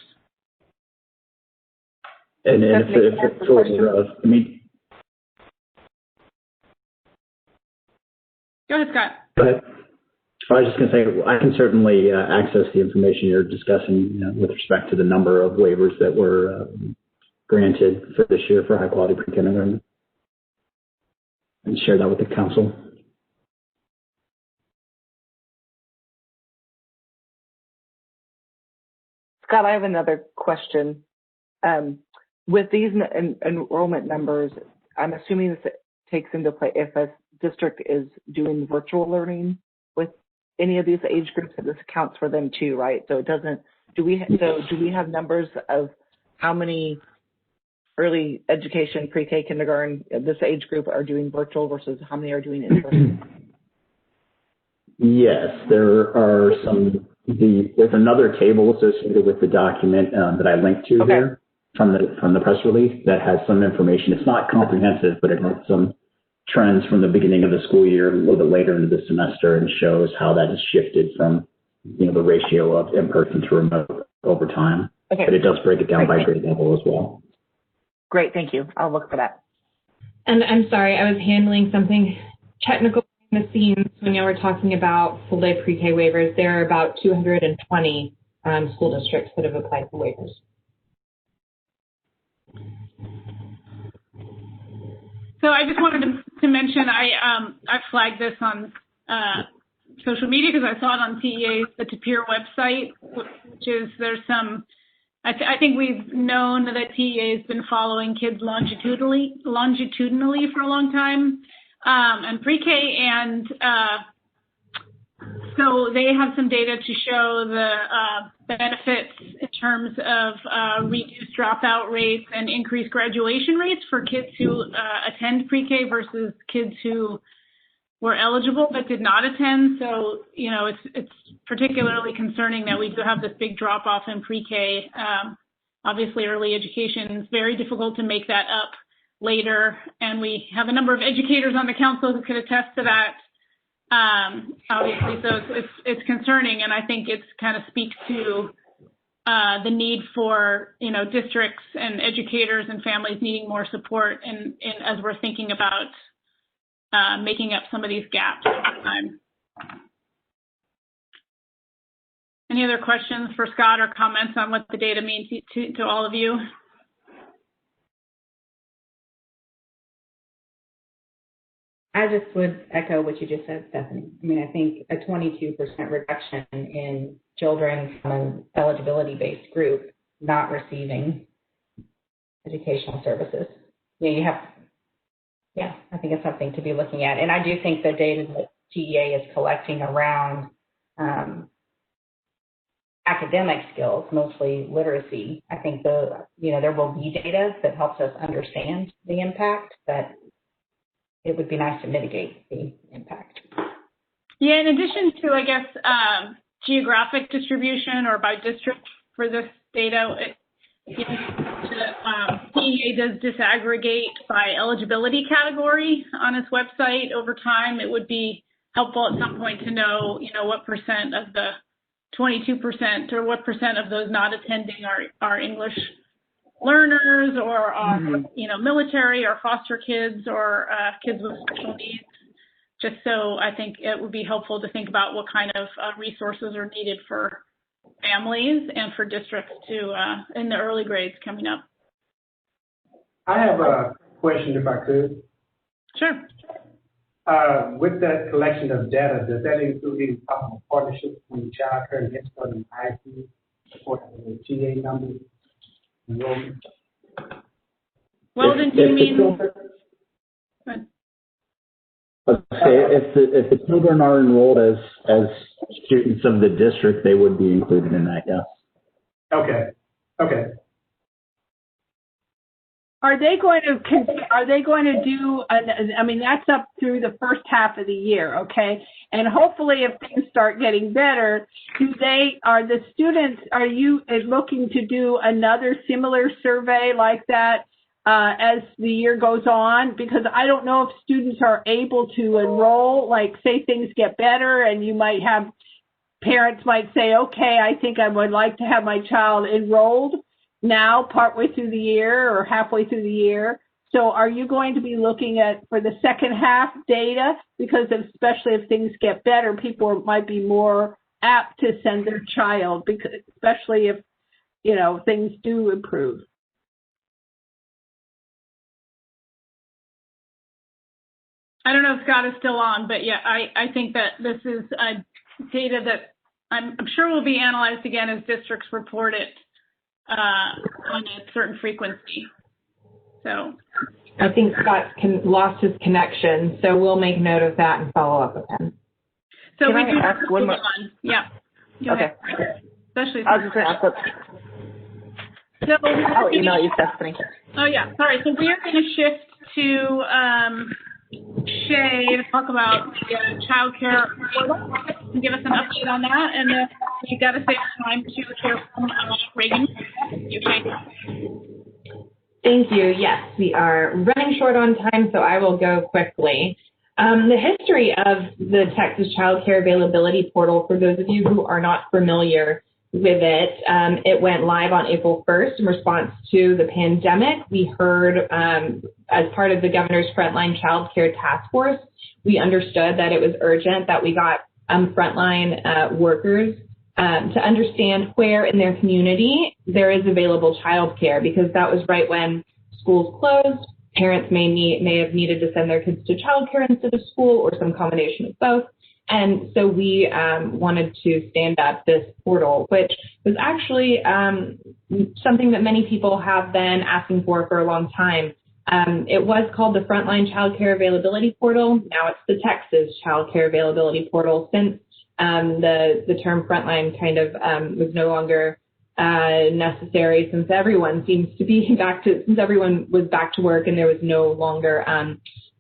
And if it's sort of, Go ahead, Scott. Go ahead. I was just going to say, I can certainly access the information you're discussing with respect to the number of waivers that were granted for this year for high quality pre-kindergarten, and share that with the council. Scott, I have another question. With these enrollment numbers, I'm assuming this takes into play if a district is doing virtual learning with any of these age groups, that this accounts for them too, right? So it doesn't. Do we have numbers of how many early education, pre-K, kindergarten, this age group are doing virtual versus how many are doing in person? Yes, there are some. There's another table associated with the document that I linked to here from the press release that has some information. It's not comprehensive, but it has some trends from the beginning of the school year a little bit later into the semester, and shows how that has shifted from the ratio of in-person to remote over time. Okay. But it does break it down by grade level as well. Great, thank you. I'll look for that. And I'm sorry, I was handling something technical behind the scenes when you were talking about full-day pre-K waivers. There are about 220 school districts that have applied for waivers. So I just wanted to mention I flagged this on social media because I saw it on the TAPIR website, which is there's some. I think we've known that TEA has been following kids longitudinally for a long time, and pre-K, and so they have some data to show the benefits in terms of reduced dropout rates and increased graduation rates for kids who attend pre-K versus kids who were eligible but did not attend. So, you know, it's particularly concerning that we do have this big drop off in pre-K. Obviously, early education is very difficult to make that up later, and we have a number of educators on the council who could attest to that. Obviously, so it's concerning, and I think it's kind of speaks to the need for, you know, districts and educators and families needing more support, and as we're thinking about making up some of these gaps over time. Any other questions for Scott or comments on what the data means to all of you? I just would echo what you just said, Stephanie. I mean, I think a 22% reduction in children from an eligibility-based group not receiving educational services. I think it's something to be looking at. And I do think the data that TEA is collecting around academic skills, mostly literacy, I think there will be data that helps us understand the impact, but it would be nice to mitigate the impact. Yeah, in addition to, I guess, geographic distribution or by district for this data, CEA does disaggregate by eligibility category on its website over time. It would be helpful at some point to know, you know, what percent of the 22% or what percent of those not attending are English learners or are, you know, military or foster kids or kids with special needs. Just so I think it would be helpful to think about what kind of resources are needed for families and for districts to in the early grades coming up. I have a question if I could. Sure. With that collection of data, does that include any possible partnerships between child care and head start and IT support the TA numbers? Well, then do you mean? If the children are enrolled as students of the district, they would be included in that. Yes. Okay. Are they going to do, I mean, that's up through the first half of the year, okay? And hopefully if things start getting better, are you looking to do another similar survey like that as the year goes on? Because I don't know if students are able to enroll, like say things get better and you might have, parents might say, okay, I think I would like to have my child enrolled now partway through the year or halfway through the year. So are you going to be looking at for the second half data? Because especially if things get better, people might be more apt to send their child, because especially if, you know, things do improve. I don't know if Scott is still on, but yeah, I think that this is data that I'm sure will be analyzed again as districts report it on a certain frequency. So I think Scott lost his connection, so we'll make note of that and follow up with him. So Can we I do ask one more? Yeah. Okay. Especially. I was just going to ask that. So I'll email you, Stephanie. Oh yeah, sorry. So we are going to shift to Shay to talk about the child care portal and give us an update on that. And you got to save time to hear from Reagan. Thank you. Yes, we are running short on time, so I will go quickly. The history of the Texas Child Care Availability Portal, for those of you who are not familiar, with it. It went live on April 1st in response to the pandemic. We heard, as part of the governor's Frontline Child Care Task Force, we understood that it was urgent that we got frontline workers to understand where in their community there is available child care, because that was right when schools closed. Parents may have needed to send their kids to child care instead of school, or some combination of both. And so we wanted to stand up this portal, which was actually something that many people have been asking for a long time. It was called the Frontline Child Care Availability Portal. Now it's the Texas Child Care Availability Portal, since the term frontline kind of was no longer necessary, since everyone seems to be since everyone was back to work and there was no longer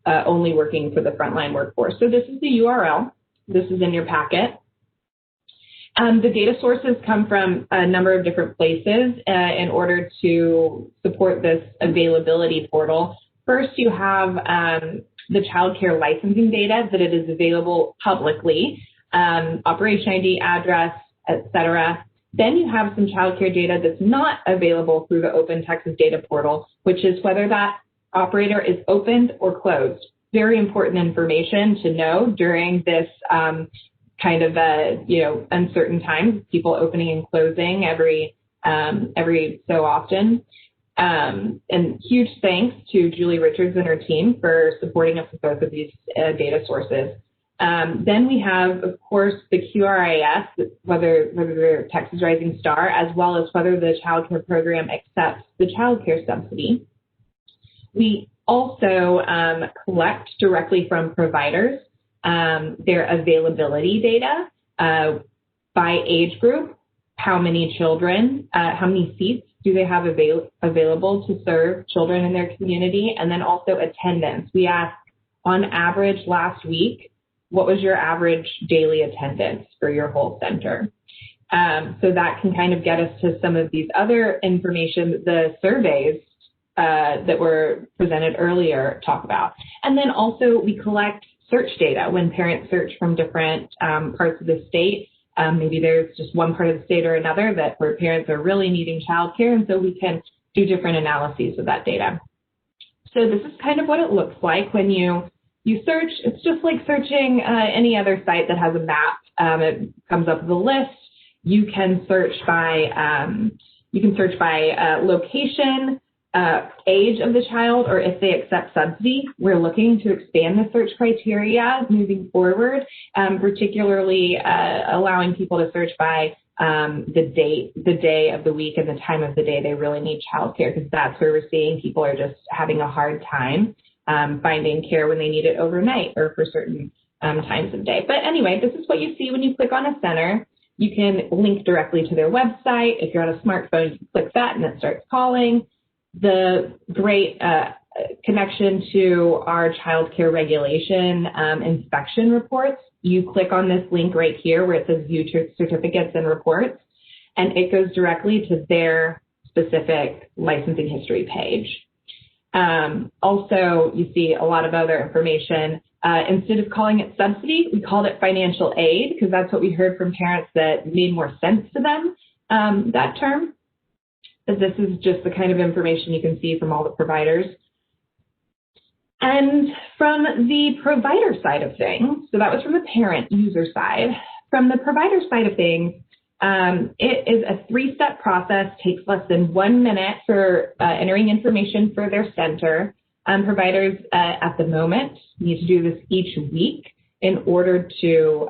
only working for the frontline workforce. So this is the URL. This is in your packet. The data sources come from a number of different places in order to support this availability portal. First, you have the child care licensing data that it is available publicly, operation ID, address, etc. Then you have some child care data that's not available through the Open Texas Data Portal, which is whether that operator is opened or closed. Very important information to know during this kind of uncertain time, people opening and closing every so often. And huge thanks to Julie Richards and her team for supporting us with both of these data sources. Then we have, of course, the QRIS, whether they're Texas Rising Star, as well as whether the child care program accepts the child care subsidy. We also collect directly from providers their availability data by age group, how many children, how many seats do they have available to serve children in their community, and then also attendance. We asked, on average last week, what was your average daily attendance for your whole center? So that can kind of get us to some of these other information, the surveys that were presented earlier talk about. And then also we collect search data when parents search from different parts of the state. Maybe there's just one part of the state or another where parents are really needing childcare, and so we can do different analyses of that data. So this is kind of what it looks like when you search. It's just like searching any other site that has a map. It comes up with a list. You can search by location, age of the child, or if they accept subsidy. We're looking to expand the search criteria moving forward, particularly allowing people to search by the day of the week and the time of the day they really need childcare, because that's where we're seeing people are just having a hard time finding care when they need it overnight or for certain times of day. But anyway, this is what you see when you click on a center. You can link directly to their website. If you're on a smartphone, you can click that and it starts calling. The great connection to our child care regulation inspection reports. You click on this link right here where it says view certificates and reports, and it goes directly to their specific licensing history page. Also, you see a lot of other information. Instead of calling it subsidy, we called it financial aid, because that's what we heard from parents that made more sense to them, that term. This is just the kind of information you can see from all the providers. And from the provider side of things, so that was from the parent user side. From the provider side of things, it is a 3-step process, takes less than 1 minute for entering information for their center. Providers at the moment need to do this each week in order to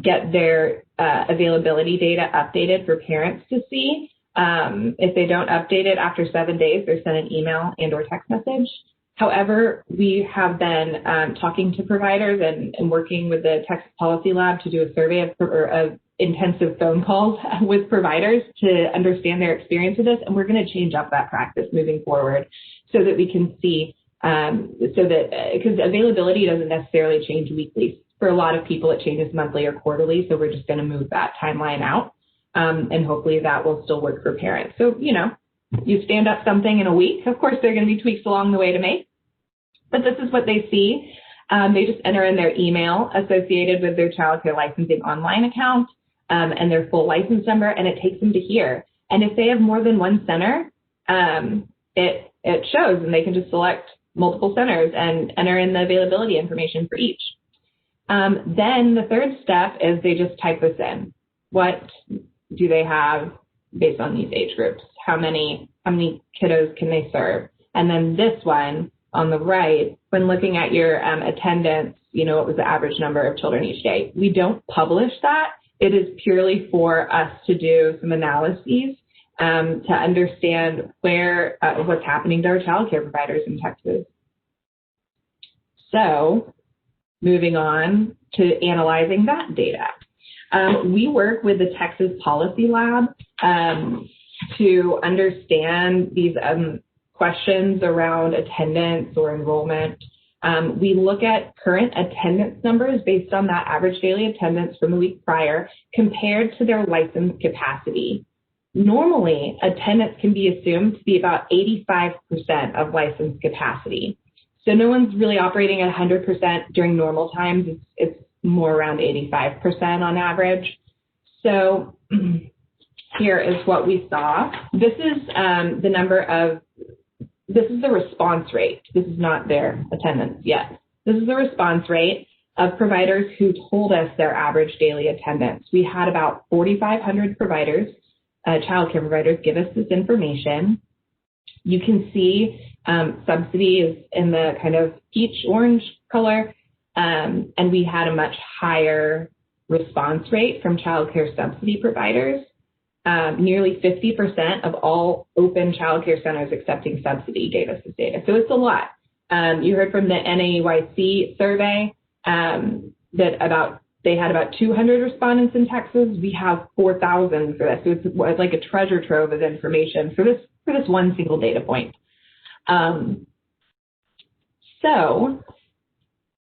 get their availability data updated for parents to see. If they don't update it after 7 days, they're sent an email and or text message. However, we have been talking to providers and working with the Texas Policy Lab to do a survey of intensive phone calls with providers to understand their experience with this, and we're going to change up that practice moving forward so that we can see, because availability doesn't necessarily change weekly. For a lot of people, it changes monthly or quarterly, so we're just going to move that timeline out. And hopefully that will still work for parents. So, you stand up something in a week. Of course, there are going to be tweaks along the way to make, but this is what they see. They just enter in their email associated with their child care licensing online account. and their full license number, and it takes them to here. And if they have more than one center, it shows, and they can just select multiple centers and enter in the availability information for each. Then the third step is they just type this in. What do they have based on these age groups? How many kiddos can they serve? And then this one on the right, when looking at your attendance, what was the average number of children each day? We don't publish that. It is purely for us to do some analyses to understand what's happening to our child care providers in Texas. So moving on to analyzing that data. We work with the Texas Policy Lab to understand these questions around attendance or enrollment. We look at current attendance numbers based on that average daily attendance from the week prior compared to their license capacity. Normally, attendance can be assumed to be about 85% of license capacity. So no one's really operating at 100% during normal times. It's more around 85% on average. So here is what we saw. This is this is the response rate. This is not their attendance yet. This is the response rate of providers who told us their average daily attendance. We had about 4,500 providers, child care providers, give us this information. You can see subsidy is in the kind of peach orange color, and we had a much higher response rate from child care subsidy providers. Nearly 50% of all open child care centers accepting subsidy gave us this data. So it's a lot. You heard from the NAYC survey that they had about 200 respondents in Texas. We have 4,000 for this. So it's like a treasure trove of information for this one single data point. So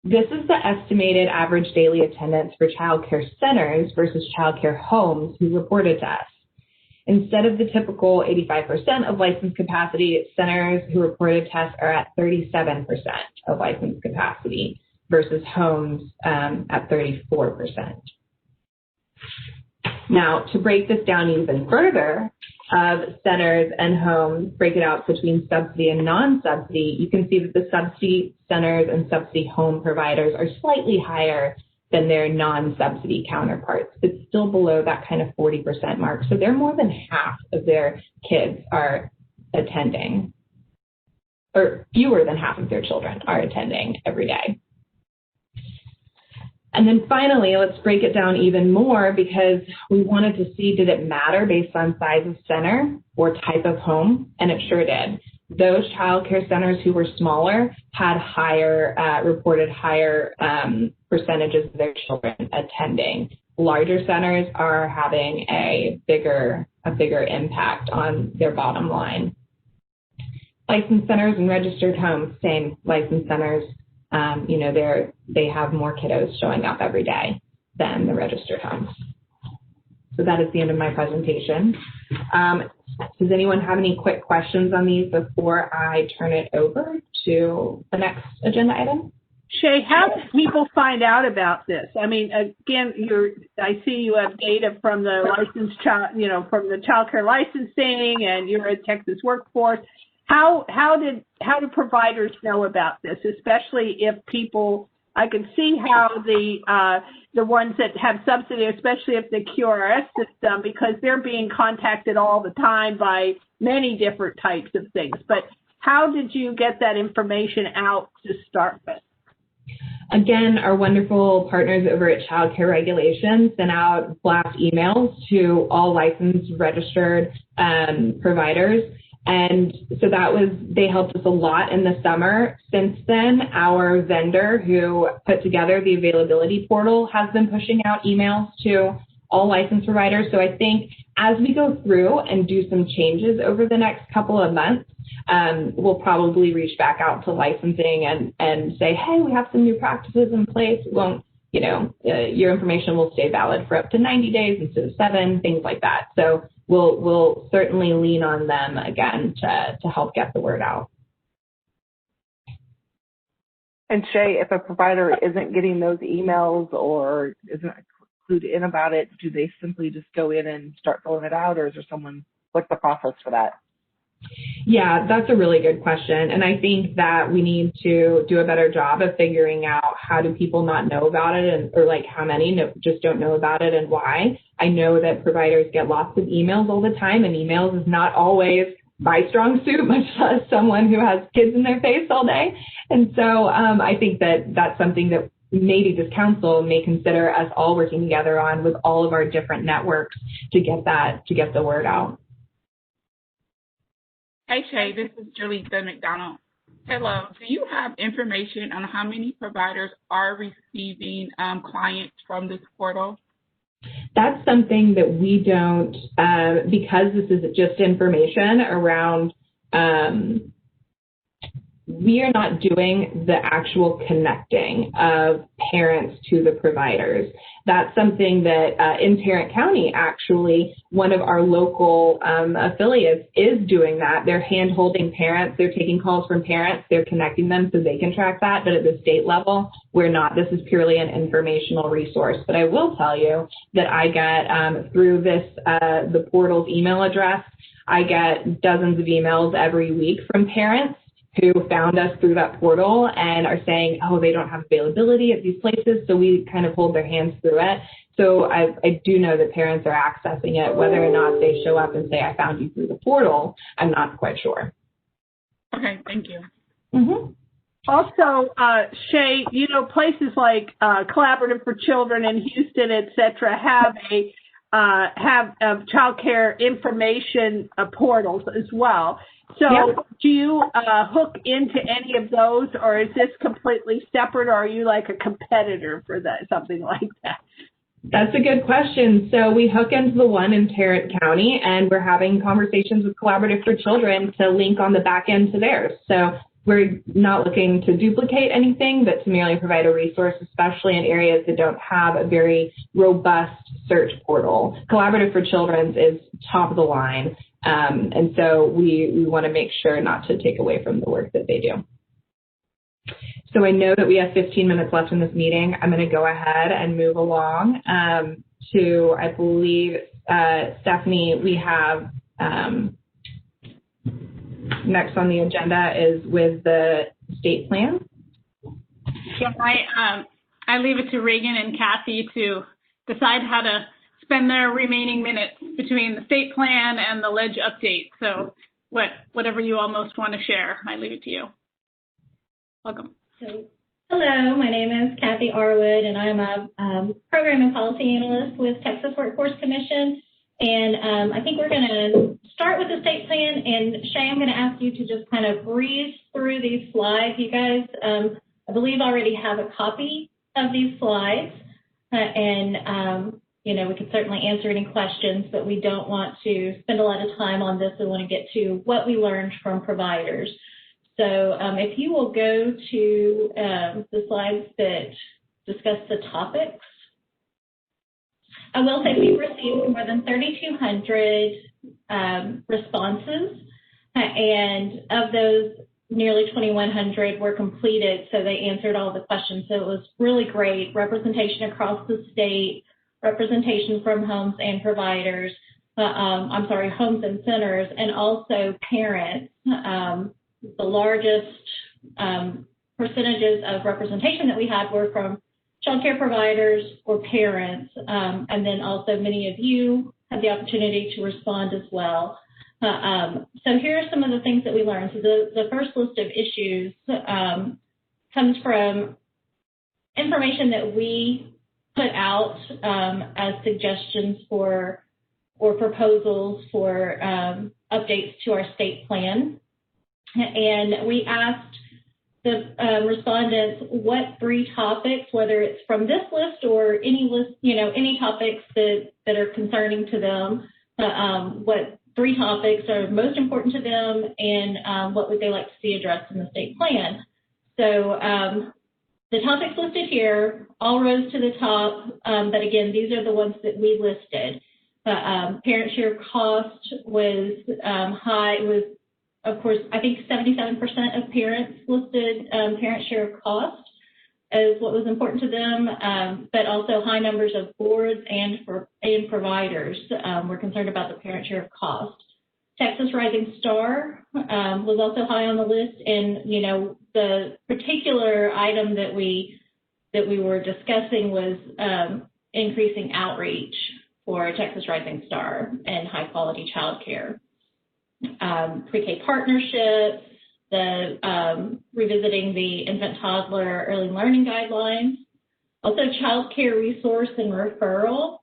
this is the estimated average daily attendance for child care centers versus child care homes who reported to us. Instead of the typical 85% of licensed capacity, centers who reported to us are at 37% of licensed capacity versus homes at 34%. Now, to break this down even further, centers and homes, break it out between subsidy and non-subsidy, you can see that the subsidy centers and subsidy home providers are slightly higher than their non-subsidy counterparts. It's still below that kind of 40% mark. So they're more than half of their kids are attending, or fewer than half of their children are attending every day. And then finally, let's break it down even more because we wanted to see, did it matter based on size of center or type of home? And it sure did. Those child care centers who were smaller had reported higher percentages of their children attending. Larger centers are having a bigger impact on their bottom line. Licensed centers and registered homes, same. Licensed centers, they have more kiddos showing up every day than the registered homes. So that is the end of my presentation. Does anyone have any quick questions on these before I turn it over to the next agenda item? Shay, how do people find out about this? I mean, again, I see you have data from the licensed child, from the child care licensing, and you're a Texas workforce. How do providers know about this, especially if people? I can see how the ones that have subsidy, especially if the QRS system, because they're being contacted all the time by many different types of things. But how did you get that information out to start with? Again, our wonderful partners over at Child Care Regulations sent out blast emails to all licensed, registered providers. And so they helped us a lot in the summer. Since then, our vendor who put together the availability portal has been pushing out emails to all licensed providers. So I think as we go through and do some changes over the next couple of months, we'll probably reach back out to licensing and say, hey, we have some new practices in place. It won't, your information will stay valid for up to 90 days instead of 7, things like that. So we'll certainly lean on them again to help get the word out. And Shay, if a provider isn't getting those emails or isn't clued in about it, do they simply just go in and start filling it out, or is there someone, what's the process for that? Yeah, that's a really good question. And I think that we need to do a better job of figuring out how do people not know about it, or like how many just don't know about it and why. I know that providers get lots of emails all the time, and emails is not always my strong suit, much less someone who has kids in their face all day. And so I think that that's something that maybe this council may consider us all working together on with all of our different networks to get the word out. Hey, Shay, this is Julissa McDonald. Hello. Do you have information on how many providers are receiving clients from this portal? That's something that we don't, because this is just information around, we are not doing the actual connecting of parents to the providers. That's something that in Tarrant County, actually, one of our local affiliates is doing that. They're hand-holding parents. They're taking calls from parents. They're connecting them so they can track that. But at the state level, we're not. This is purely an informational resource. But I will tell you that I get, through this, the portal's email address, I get dozens of emails every week from parents who found us through that portal and are saying, oh, they don't have availability at these places, so we kind of hold their hands through it. So I do know that parents are accessing it. Whether or not they show up and say, I found you through the portal, I'm not quite sure. Okay, thank you. Mm-hmm. Also, Shay, you know, places like Collaborative for Children in Houston, et cetera, have child care information portals as well. So do you hook into any of those, or is this completely separate, or are you like a competitor for that, something like that? That's a good question. So we hook into the one in Tarrant County, and we're having conversations with Collaborative for Children to link on the back end to theirs. So we're not looking to duplicate anything, but to merely provide a resource, especially in areas that don't have a very robust search portal. Collaborative for Children's is top of the line. And so we want to make sure not to take away from the work that they do. So I know that we have 15 minutes left in this meeting. I'm going to go ahead and move along to, I believe, Stephanie, we have next on the agenda is with the state plan. Yeah, I leave it to Reagan and Kathy to decide how to spend their remaining minutes between the state plan and the ledge update. So whatever you all most want to share, I leave it to you. Welcome. Hello, my name is Kathy Arwood, and I'm a program and policy analyst with Texas Workforce Commission. And I think we're going to start with the state plan. And Shay, I'm going to ask you to just kind of breeze through these slides. You guys, I believe, already have a copy of these slides. You know, we could certainly answer any questions, but we don't want to spend a lot of time on this. We want to get to what we learned from providers. So if you will go to the slides that discuss the topics. I will say we've received more than 3,200 responses, and of those, nearly 2,100 were completed, so they answered all the questions. So it was really great representation across the state, representation from homes and providers, homes and centers, and also parents. The largest percentages of representation that we had were from child care providers or parents, and then also many of you had the opportunity to respond as well. So here are some of the things that we learned. So the first list of issues comes from information that we put out as suggestions for or proposals for updates to our state plan. And we asked the respondents what 3 topics, whether it's from this list or any list, you know, any topics that are concerning to them, what 3 topics are most important to them, and what would they like to see addressed in the state plan. So the topics listed here all rose to the top, but again, these are the ones that we listed. Parent share cost was high. It was, of course, I think 77% of parents listed parent share cost as what was important to them, but also high numbers of boards and providers were concerned about the parent share of cost. Texas Rising Star was also high on the list, and the particular item that we were discussing was increasing outreach for Texas Rising Star and high quality childcare. Pre-K partnerships, revisiting the infant toddler early learning guidelines, also child care resource and referral.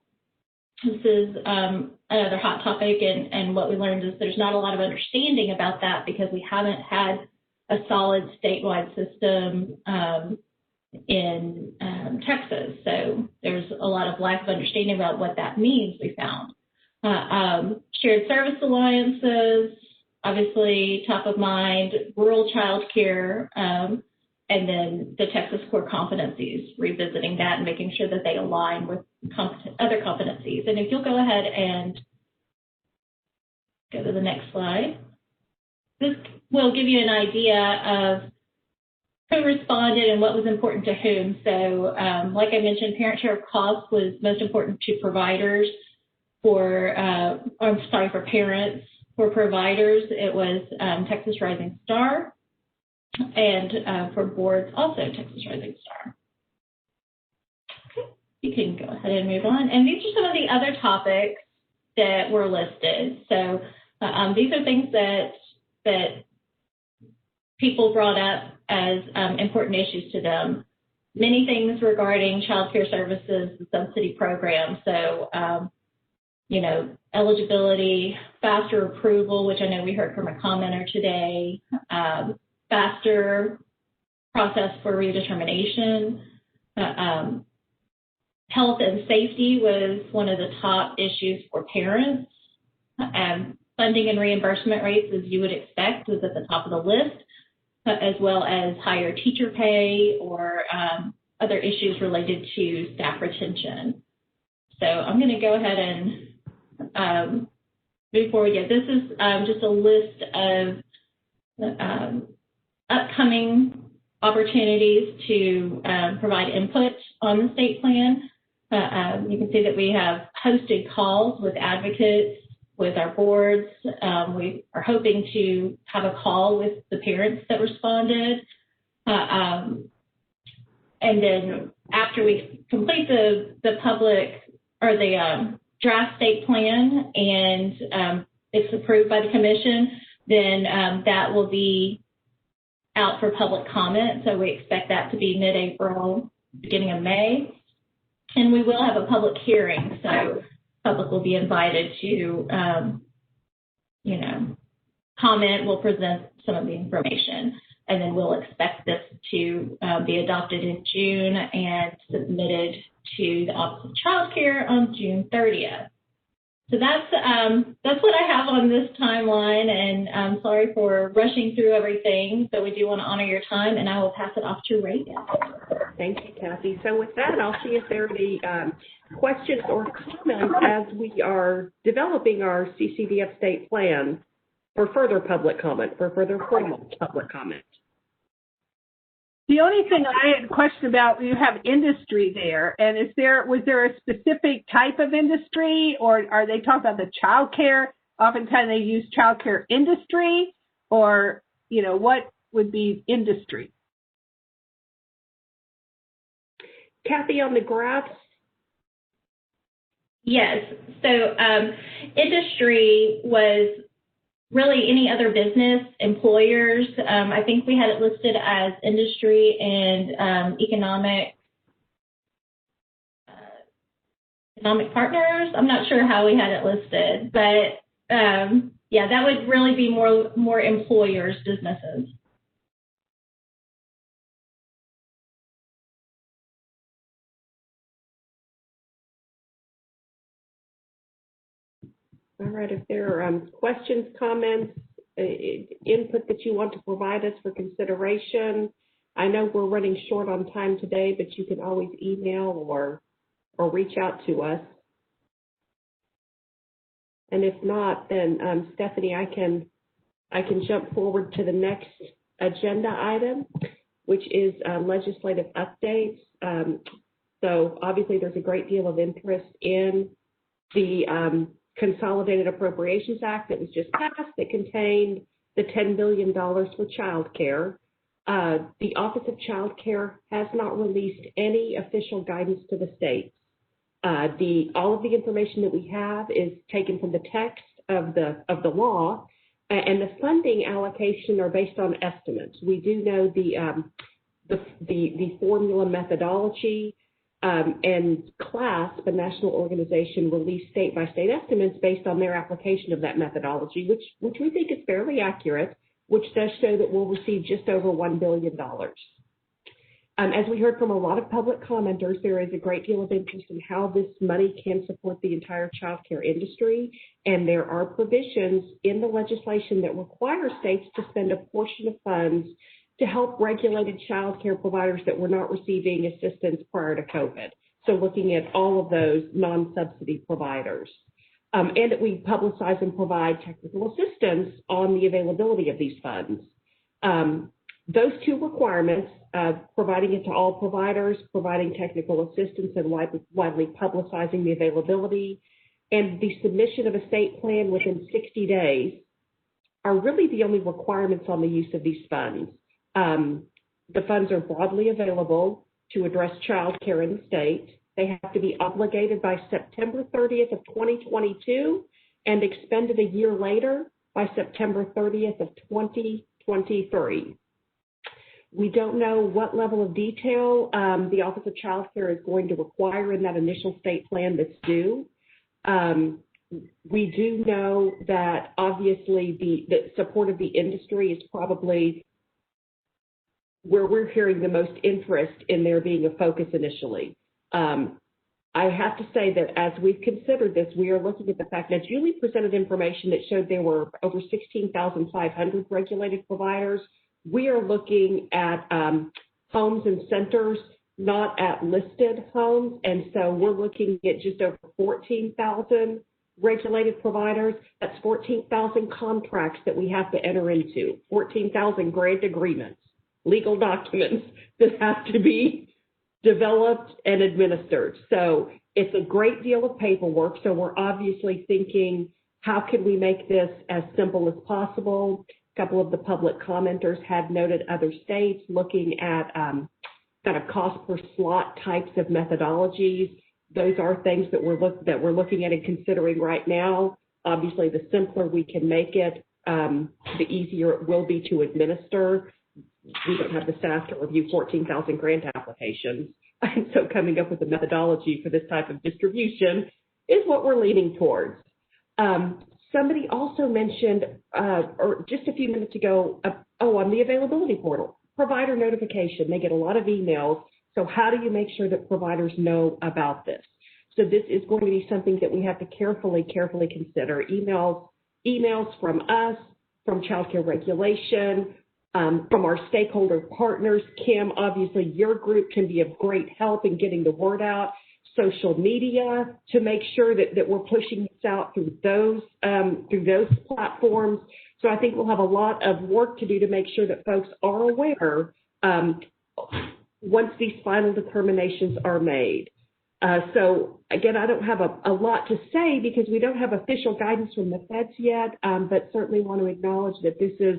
This is another hot topic, and what we learned is there's not a lot of understanding about that because we haven't had a solid statewide system in Texas. So there's a lot of lack of understanding about what that means, we found. Shared service alliances, obviously top of mind, rural child care, and then the Texas core competencies, revisiting that and making sure that they align with other competencies. And if you'll go ahead and go to the next slide, this will give you an idea of who responded and what was important to whom. So like I mentioned, parent share of costs was most important to providers. For parents. For providers, it was Texas Rising Star, and for boards, also Texas Rising Star. Okay, you can go ahead and move on. And these are some of the other topics that were listed. So these are things that people brought up as important issues to them. Many things regarding child care services and subsidy programs. So eligibility, faster approval, which I know we heard from a commenter today, faster process for redetermination. Health and safety was one of the top issues for parents. Funding and reimbursement rates, as you would expect, was at the top of the list, as well as higher teacher pay or other issues related to staff retention. So I'm going to go ahead and move forward. Yeah, this is just a list of upcoming opportunities to provide input on the state plan. You can see that we have hosted calls with advocates, with our boards. We are hoping to have a call with the parents that responded. And then after we complete the public or the draft state plan and it's approved by the commission, then that will be out for public comment. So we expect that to be mid-April, beginning of May. And we will have a public hearing. So public will be invited to, comment. We'll present some of the information. And then we'll expect this to be adopted in June and submitted to the Office of Child Care on June 30th. So that's what I have on this timeline, and I'm sorry for rushing through everything, but we do want to honor your time, and I will pass it off to Reagan. Thank you, Kathy. So with that, I'll see if there are any questions or comments as we are developing our CCDF state plan for further public comment, for further formal public comment. The only thing I had a question about, you have industry there, and was there a specific type of industry, or are they talking about the child care? Oftentimes they use child care industry, or, what would be industry? Kathy, on the graphs? Yes, so industry was really any other business, employers. I think we had it listed as industry and economic partners. I'm not sure how we had it listed, but yeah, that would really be more employers, businesses. All right, if there are questions, comments, input that you want to provide us for consideration, I know we're running short on time today, but you can always email or reach out to us. And if not, then Stephanie, I can jump forward to the next agenda item. which is legislative updates. So obviously there's a great deal of interest in the Consolidated Appropriations Act that was just passed that contained the $10 billion for child care. The Office of Child Care has not released any official guidance to the states. All of the information that we have is taken from the text of the law, and the funding allocation are based on estimates. We do know the formula methodology, and CLASP, a national organization, released state-by-state estimates based on their application of that methodology, which we think is fairly accurate, which does show that we'll receive just over $1 billion. As we heard from a lot of public commenters, there is a great deal of interest in how this money can support the entire child care industry, and there are provisions in the legislation that require states to spend a portion of funds to help regulated child care providers that were not receiving assistance prior to COVID. So looking at all of those non-subsidy providers. And that we publicize and provide technical assistance on the availability of these funds. Those two requirements, providing it to all providers, providing technical assistance, and widely publicizing the availability, and the submission of a state plan within 60 days are really the only requirements on the use of these funds. The funds are broadly available to address child care in the state. They have to be obligated by September 30th of 2022 and expended a year later by September 30th of 2023. We don't know what level of detail the Office of Child Care is going to require in that initial state plan that's due. We do know that obviously the support of the industry is probably where we're hearing the most interest in there being a focus initially. I have to say that as we've considered this, we are looking at the fact that Julie presented information that showed there were over 16,500 regulated providers. We are looking at homes and centers, not at listed homes, and so we're looking at just over 14,000 regulated providers. That's 14,000 contracts that we have to enter into, 14,000 grant agreements, legal documents that have to be developed and administered. So it's a great deal of paperwork. So we're obviously thinking, how can we make this as simple as possible? A couple of the public commenters had noted other states looking at kind of cost per slot types of methodologies. Those are things that we're looking at and considering right now. Obviously, the simpler we can make it, the easier it will be to administer. We don't have the staff to review 14,000 grant applications. And so coming up with a methodology for this type of distribution is what we're leaning towards. Somebody also mentioned, or just a few minutes ago, on the availability portal, provider notification. They get a lot of emails. So how do you make sure that providers know about this? So this is going to be something that we have to carefully consider. Emails from us, from child care regulation, from our stakeholder partners. Kim, obviously your group can be of great help in getting the word out. Social media to make sure that we're pushing this out through those platforms. So I think we'll have a lot of work to do to make sure that folks are aware once these final determinations are made. So again, I don't have a lot to say because we don't have official guidance from the feds yet, but certainly want to acknowledge that this is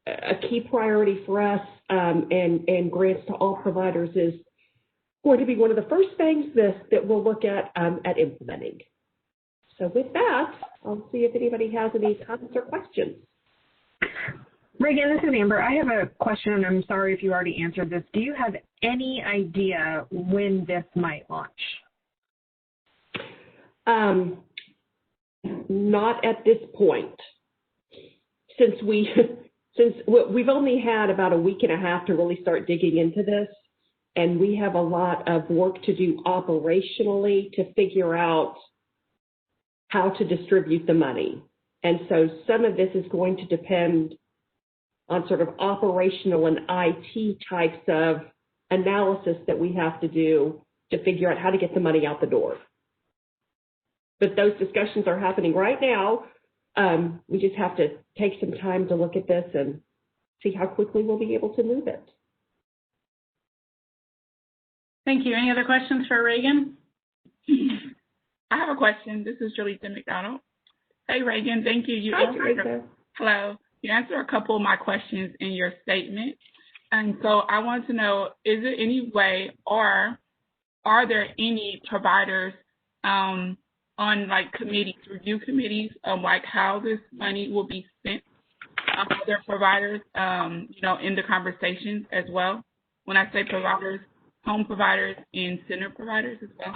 a key priority for us, and grants to all providers is going to be one of the first things that we'll look at implementing. So with that, I'll see if anybody has any comments or questions. Reagan, this is Amber. I have a question, and I'm sorry if you already answered this. Do you have any idea when this might launch? Not at this point. Since we've only had about a week and a half to really start digging into this, and we have a lot of work to do operationally to figure out how to distribute the money. And so some of this is going to depend on sort of operational and IT types of analysis that we have to do to figure out how to get the money out the door. But those discussions are happening right now. We just have to take some time to look at this and see how quickly we'll be able to move it. Thank you. Any other questions for Reagan? I have a question. This is Jolita McDonald. Hey, Reagan, thank you. Hello. You answered a couple of my questions in your statement. And so I want to know, is there any way, or are there any providers on like committees, review committees of like how this money will be spent? Other providers, in the conversations as well. When I say providers, home providers and center providers as well.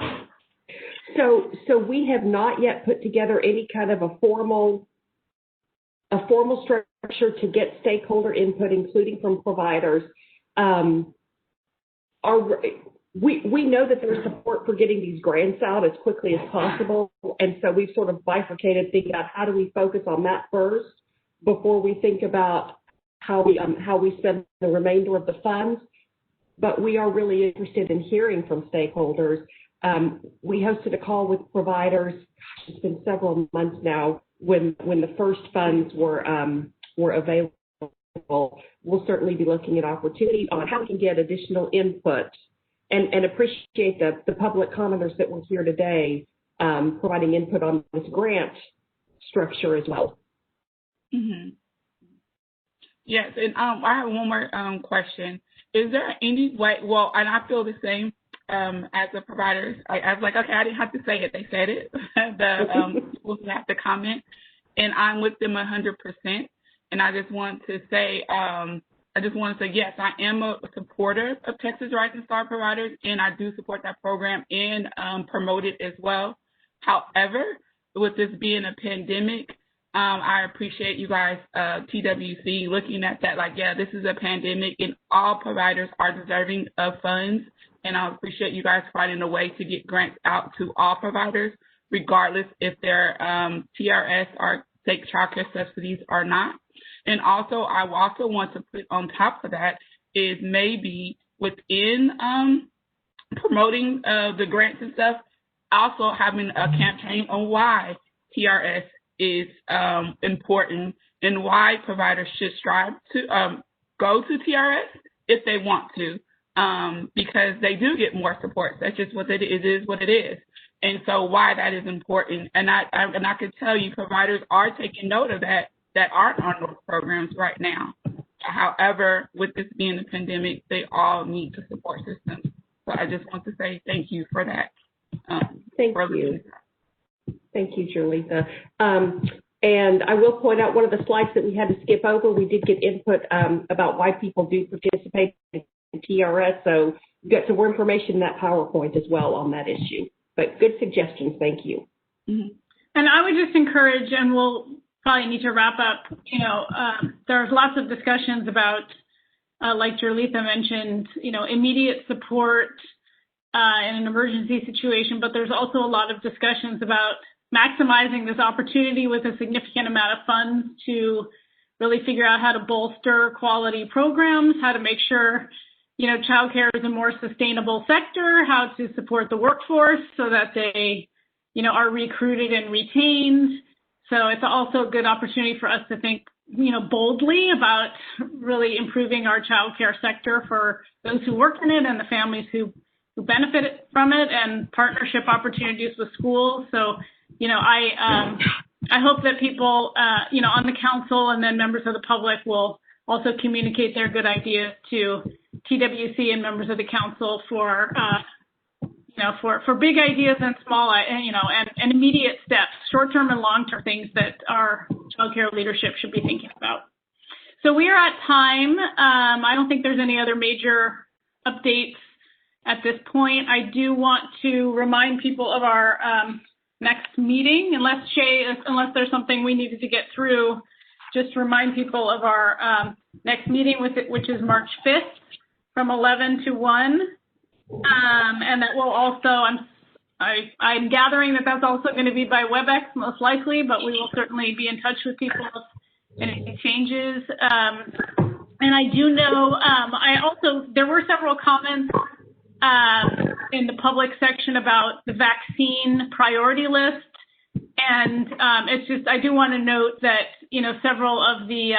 So we have not yet put together any kind of a formal structure to get stakeholder input, including from providers. We know that there's support for getting these grants out as quickly as possible, and so we've sort of bifurcated, thinking about how do we focus on that first before we think about how we spend the remainder of the funds. But we are really interested in hearing from stakeholders. We hosted a call with providers. It's been several months now when the first funds were available. We'll certainly be looking at opportunities on how we can get additional input and appreciate the public commenters that were here today providing input on this grant structure as well. Mm-hmm. Yes, and I have one more question. Is there any way, well, and I feel the same as the providers. I was like, okay, I didn't have to say it. They said it. The people who have to comment, and I'm with them 100%. And I just want to say, yes, I am a supporter of Texas Rising Star Providers, and I do support that program and promote it as well. However, with this being a pandemic, I appreciate you guys, TWC, looking at that like, yeah, this is a pandemic and all providers are deserving of funds. And I appreciate you guys finding a way to get grants out to all providers, regardless if they're TRS or state child care subsidies or not. And also, I also want to put on top of that is maybe within promoting the grants and stuff, also having a campaign on why TRS is important and why providers should strive to go to TRS if they want to, because they do get more support. That's just what it is what it is. And so why that is important. And I can tell you providers are taking note of that aren't on those programs right now. However, with this being a pandemic, they all need the support systems. So I just want to say thank you for that. Thank you. Thank you, Julita. And I will point out one of the slides that we had to skip over, we did get input about why people do participate in TRS. So we've got some more information in that PowerPoint as well on that issue. But good suggestions. Thank you. Mm-hmm. And I would just encourage, and we'll probably need to wrap up, there's lots of discussions about, like Julita mentioned, immediate support in an emergency situation, but there's also a lot of discussions about maximizing this opportunity with a significant amount of funds to really figure out how to bolster quality programs, how to make sure, childcare is a more sustainable sector, how to support the workforce so that they, are recruited and retained. So it's also a good opportunity for us to think, boldly about really improving our childcare sector for those who work in it and the families who benefit from it, and partnership opportunities with schools. So, I hope that people, on the council and then members of the public will also communicate their good ideas to TWC and members of the council for big ideas and small, and immediate steps, short-term and long-term things that our childcare leadership should be thinking about. So we are at time. I don't think there's any other major updates at this point. I do want to remind people of our next meeting, unless there's something we needed to get through, just remind people of our next meeting, which is March 5th from 11 to 1. And that will also, I'm gathering that that's also going to be by WebEx most likely, but we will certainly be in touch with people if anything changes. And I do know, there were several comments in the public section about the vaccine priority list. And I do want to note that, several of the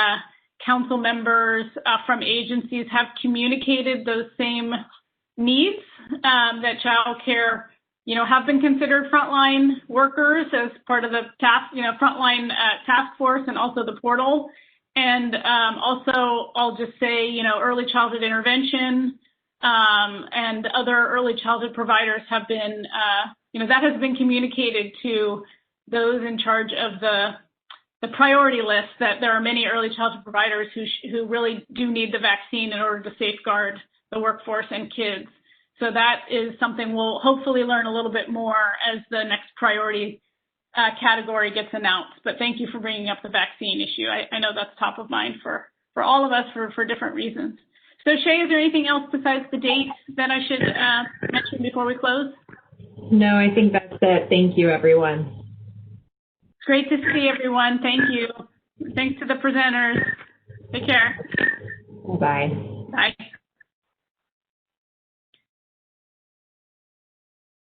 council members from agencies have communicated those same needs. that childcare, have been considered frontline workers as part of the task, frontline task force and also the portal. And also, I'll just say, early childhood intervention and other early childhood providers have been, that has been communicated to those in charge of the priority list, that there are many early childhood providers who really do need the vaccine in order to safeguard the workforce and kids. So that is something we'll hopefully learn a little bit more as the next priority category gets announced. But thank you for bringing up the vaccine issue. I know that's top of mind for all of us for different reasons. So Shay, is there anything else besides the date that I should mention before we close? No, I think that's it. Thank you, everyone. Great to see everyone. Thank you. Thanks to the presenters. Take care. Bye.